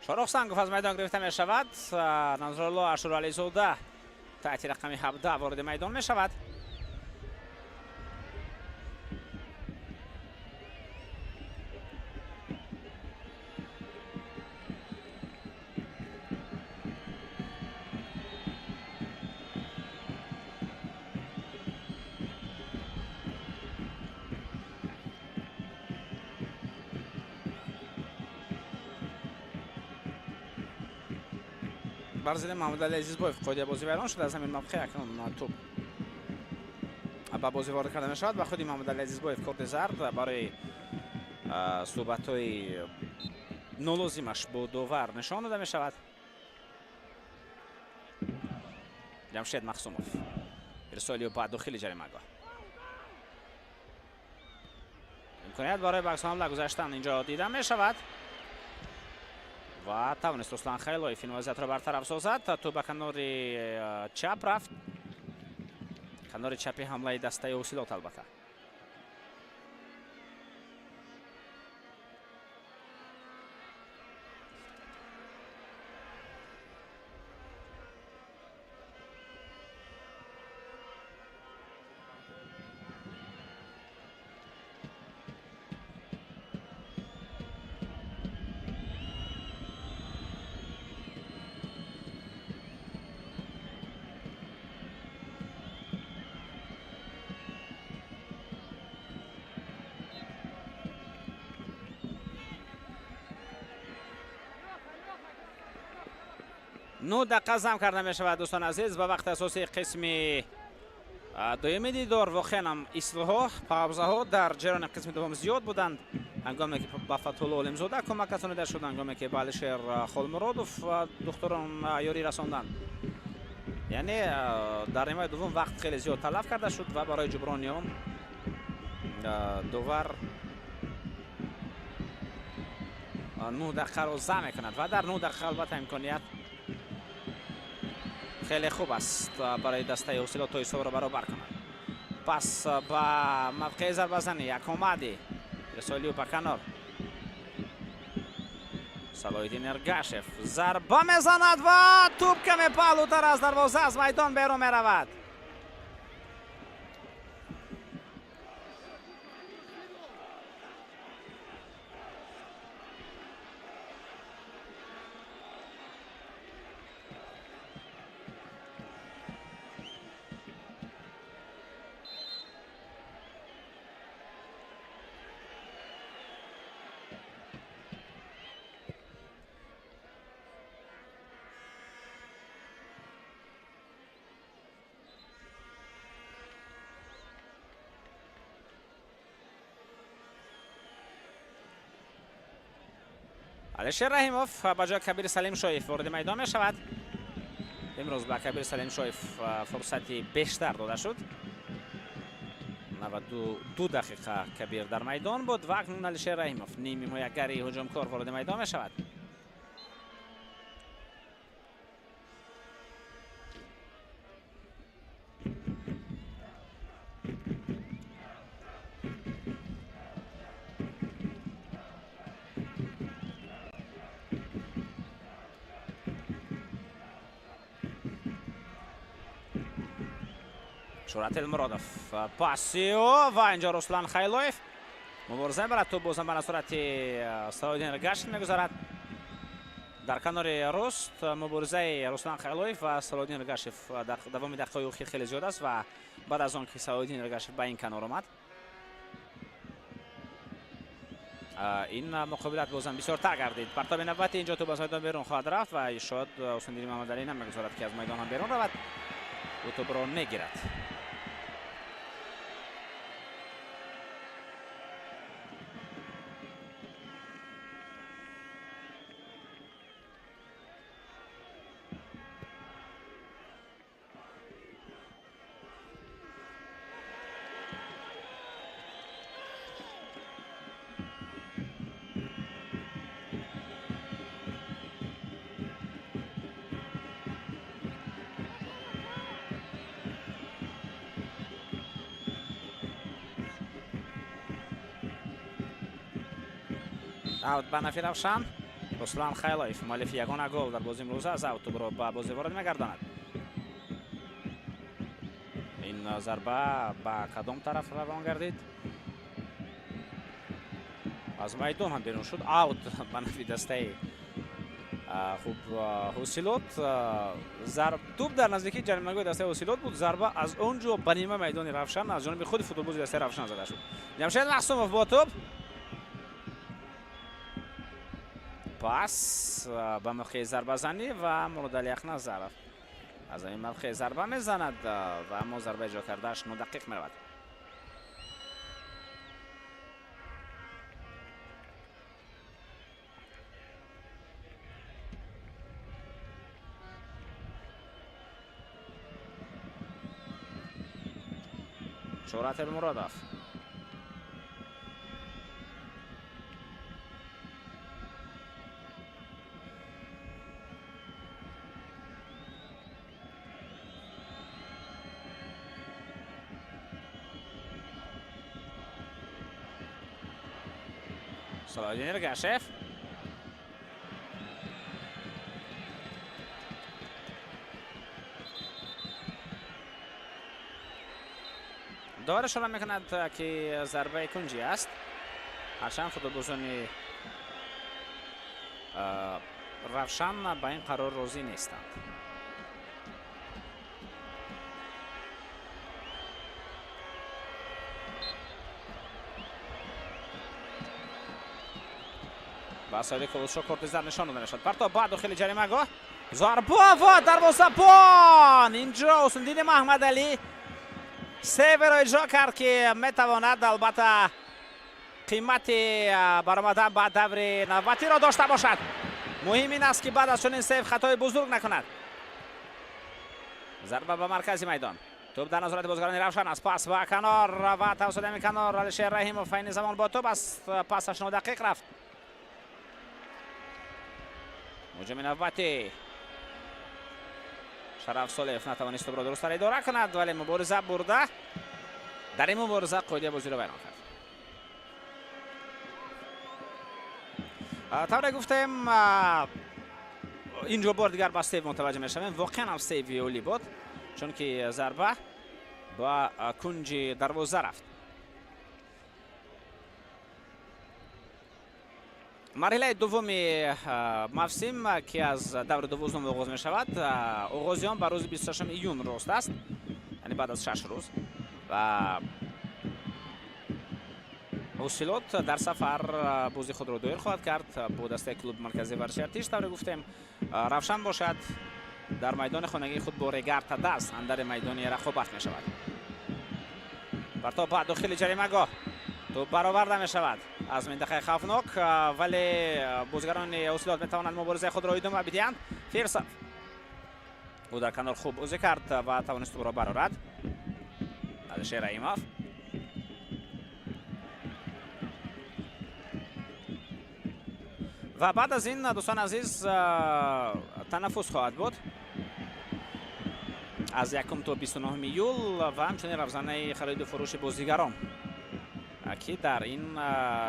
شاروخ سنگوف از میدان گرفته می شود. نظرالله اشورعلی زوده تحت رقم 17 وارد میدان می شود. بر ضد محمد علی عزیزبایف قاعده بازی ویران شده. از همین موقع اکنون توپ به بازی وارد کرده می شود و خود محمد علی عزیزبایف کارت زرد برای صحبت‌های نالازمش با داور نشان داده می شود. جمشید مخصوموف ارسالی با داخل جریمه گاه. امکانیت برای بکس حمله گذاشتن اینجا دیده می شود و توانست رسلان خیلایف این وضعیت را برطرف سازد. تو به کنار چپ رفت، کنار چپی حمله دسته اوسیلات البته. نو دقیقه زم کرده می شود دوستان عزیز. به وقت اساسی قسم دومی دیدار واقعا هم اصلاح پاوزه ها در جریان قسم دوم زیاد بودند. هنگامی که با فتح‌الله علمزاده کمک رسانیده شد، هنگامی که به علشیر خالمرادوف دختران یاری رساندند. یعنی در نیمه دوم وقت خیلی زیاد تلف کرده شد و برای جبران آن داور 9 دقیقه رو ضع میکند و در 9 دقیقه البته امکانیت خیلی خوب است برای دسته اوسیلات تا حساب را برابر کند. پس با موقع ضربه زنی یک آمدی رسالی و به کنار صلاح‌الدین رگاشف ضربه میزند و توپ کمی پهلوتر از دروازه از میدان بیرون میرود. алишер раҳимов ба ҷои кабир салим шоиф ворид майдон мешавад. имрӯз ба кабир салим шоиф фурсати бештар дода шуд. 92 дақиқа кабир дар майдон буд ва акнун алишер раҳимов нимҳоягари ҳуҷумкор ворид майдон мешавад. شهرت المرادف پاسیو و اینجا رسلان خیلویف مبارزه میبرد. تو بازم به صورت صلاح‌الدین رگشت میگذارد در کنار رست. مبارزه رسلان خیلویف و صلاح‌الدین رگشت در دوام دقایق اخیر خیلی زیاد است و بعد از آن که صلاح‌الدین رگشت به این کنار آمد این مقابلت بازم بسیار تر گردید. پرتاب نوبتی اینجا تو باز میدان بیرون خواهد رفت و شاید حسین محمد علی نمیگذارد که از میدان هم بیرون رود و توپ را میگیرد. اوت به نفی روشن. رسلان خیلویف مؤلف یگانه گل در بازی امروز از اوت رو به بازی وارد میگرداند. این ضربه به کدام طرف روان گردید؟ از میدان هم بیرون شد. اوت به نفی دسته خوب حسیلوت. توپ در نزدیکی جریمه‌گاه دسته حسیلوت بود. ضربه از اونجا به نیمه میدان روشن از جانب خود فوتبالباز دسته روشن زده شد. جمشید محسوموف با توپ. پاس به موقع ضربه زنی و مراد علی ظرف از این موقع ضربه میزند و اما ضربه اجرا کردهش 9 دقیق میرود. شهرت المرادف صلاح‌الدین رگشت داورش را میکند که ضربه کنجی است. هرچند فوتبالبازان روشن به این قرار راضی نیستند. با سایده کلوسشو کورتیزر نشان داده میشد. پرتاب بعد داخل جریمه‌گاه ضربه و دروازه‌بان. اینجا حسین محمد علی سیو را اجرا کرد که میتواند البته قیمت برآمدن بعد دور نوبتی را داشته باشد. مهم این است که بعد از چنین سیو خطای بزرگ نکند. ضربه به مرکز میدان. توپ در نظارت بازیکنان روشن است. پاس به کنار و توسط همین کنار الشیر رحیموف این زمان با توپ است. پاسش 9 دقیق رفت. مهاجم نوبتی شرف سلیف نتوانست توپ را درست اداره کند ولی مبارزه برده. در این مبارزه قاعده بازی را بیان کرد. طور گفتیم اینجا بار دیگر با سیو متوجه میشویم. واقعا هم سیو اولی بود چون که ضربه با کنج دروازه رفت. مرحله دوم موسم که از دور دوم آغاز می شود آغازیان بر روز 26 ایون راست است، یعنی بعد از 6 روز و حسیلوت در سفر بازی خود را دایر خواهد کرد با دسته کلوب مرکزی ورزشی ارتش. طور گفتیم روشن باشد در میدان خانگی خود با رگارد دست اندر میدان رقابت می شود. پرتاب بعد داخل جریمه‌گاه توپ برآورده می شود از منطقه خوفناک، ولی بازیگران اوسلات میتوانند مبارزه خود را ادامه بدهند. فیرساف او در کنار خوب بازی کرد و توانست او را برآورد. علیشیر رحیموف و بعد از این دوستان عزیز تنفس خواهد بود از 1 تا 29 یول و همچنین رفزنه خرید و فروش بازیگران که در این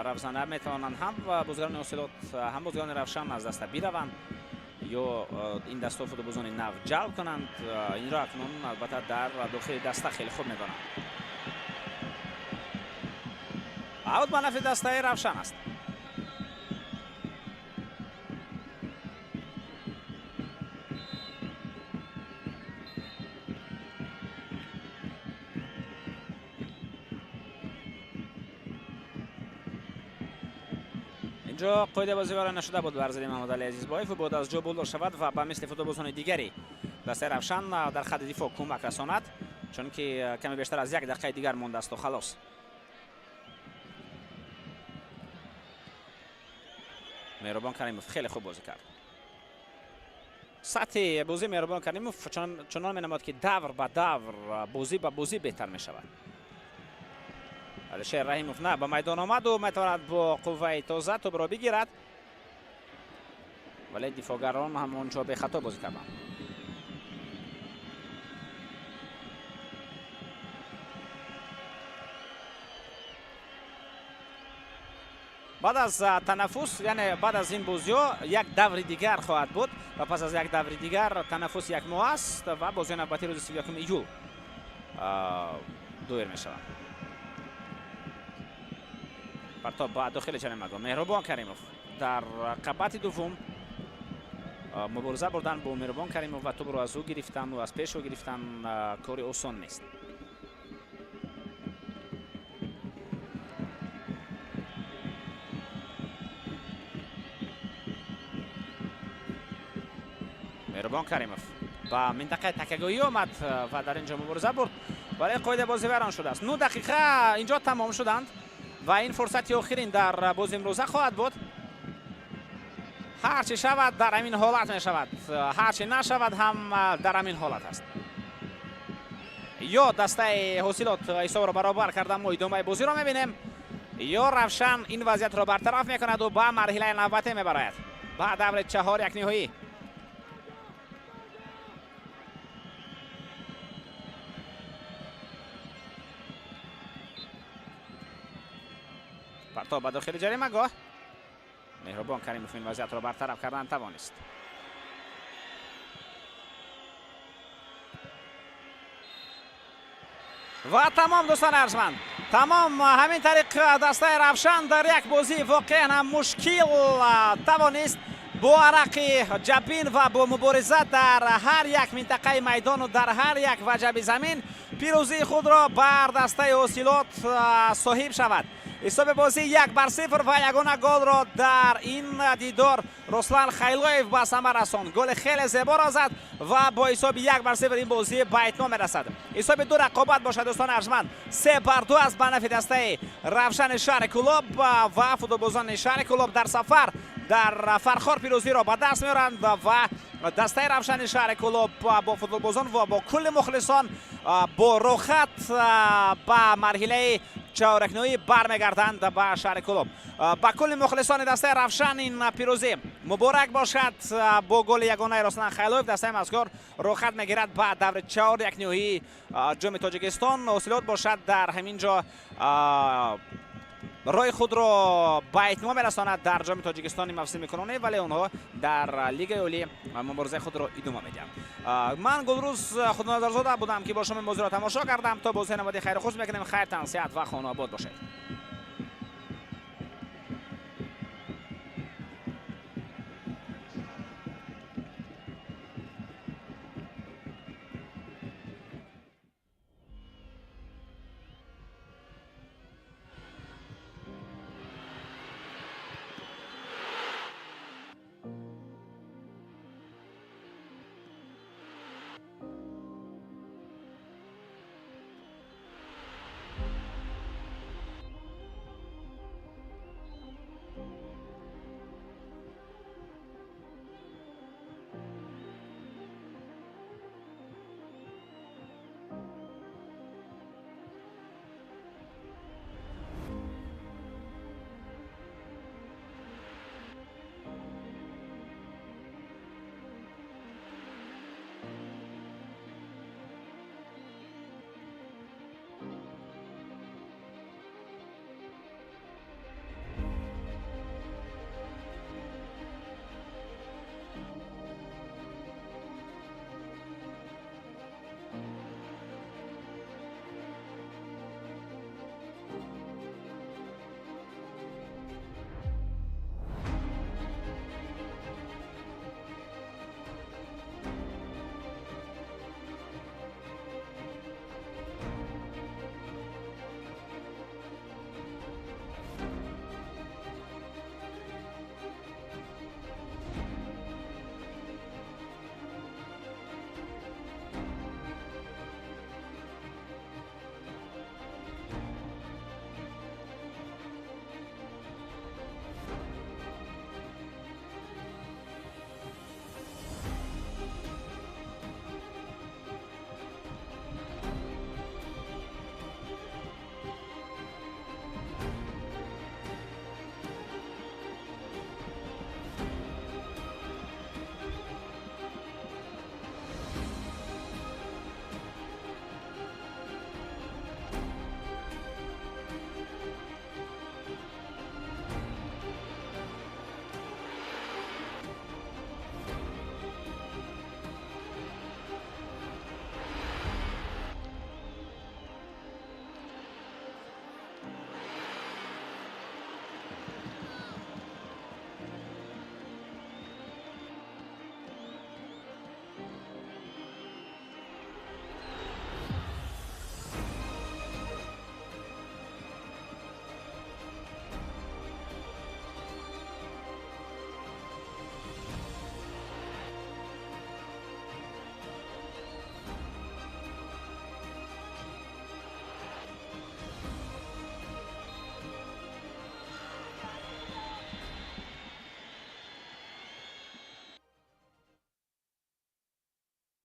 رفزنه میتوانند هم بازیگران اوسلات هم بازیگران روشن از دست بروند یا این دسته فوتبالبازان نو جلب کنند. این را اکنون البته در داخل دسته خیلی خوب میدانند. اوت به نفع دسته روشن است. اینجا قید بازی وارد نشده بود بر ضد محمد علی عزیزبایف بود از جا بولدار شود و به مثل فوتبالبازان دیگری دسته روشن در خط دفاع کمک رساند، چون که کمی بیشتر از 1 دقیقه دیگر مانده است و خلاص. مهربان کریموف خیلی خوب بازی کرد. سطح بازی مهربان کریموف چنان می‌نماید که دور به دور بازی به بازی بهتر می شود. علیشیر رحیموف نه به میدان آمد و میتواند با قوه تازه توپ را بگیرد، ولی دفاعگران همونجا به خطا بازی کردند. بعد از تنفس، یعنی بعد از این بازی یک دور دیگر خواهد بود و پس از یک دور دیگر تنفس 1 ماه است و بازی نوبتی روز 31 ایول دایر می شود. پرتاب با داخل جریمه مهربان کریموف در قبط دوم مبارزه بردن با مهربان کریموف و توپ را از او گرفتن و از پیش او گرفتن کاری آسان نیست. مهربان کریموف با منطقه تکگاهی آمد و در اینجا مبارزه برد، ولی قید بازی ویران شده است. 9 دقیقه اینجا تمام شدند و این فرصت آخرین در بازی امروزه خواهد بود. هرچی شود در همین حالت می شود، هرچی نشود هم در همین حالت است. یا دسته حاصلات حساب را برابر کرده ما ادامه بازی را میبینیم، یا روشن این وضعیت را برطرف میکند و به مرحله نوبتی میبراید بعد دور 4-1 نهایی. پرتاب به داخل جریمه گاه مهربان کریموف این وضعیت را برطرف کردن توانست. و تمام دوستان ارجمند، تمام همین طریق دسته روشن در یک بازی واقعا هم مشکل توانست با عرق جبین و با مبارزه در هر یک منطقه میدان و در هر یک وجب زمین پیروزی خود را بر دسته اوسلات صاحب شود. حساب بازی 1-0 و یگانه گل را در این دیدار رسلان خیلویف به ثمر رساند. گل خیلی زیبا را زد و با حساب 1-0 این بازی به اتمام رسد. حساب 2 رقابت باشد دوستان ارجمند، 3-2 از به نفع دسته روشن شهر کلوب و فوتبالبازان شهر کلوب در سفر در فرخار پیروزی را به دست میارند و دسته روشن شهر کلوب با فوتبالبازان و با کل مخلصان با روخت به مرحله چهارکنایی برمیگردند به شهر کلوب. با کل مخلصان دسته روشن این پیروزی مبارک باشد. با گل یگانه رسلان خیلویف دسته مذکور روخت میگیرد بعد دور 4-1 نهایی جام تاجیکستان. اوسلات باشد در همین جا رای خود را به اتمام میرساند در جام تاجیکستان موسم کنونی، ولی اونها در لیگ اولی مبارزه خود را ادامه میدهند. من گلروز خود نظرزاده بودم که با شما این بازی را تماشا کردم. تا بازی نوبتی خیر خوش میکنیم. خیر، صحت و خانه آباد باشید.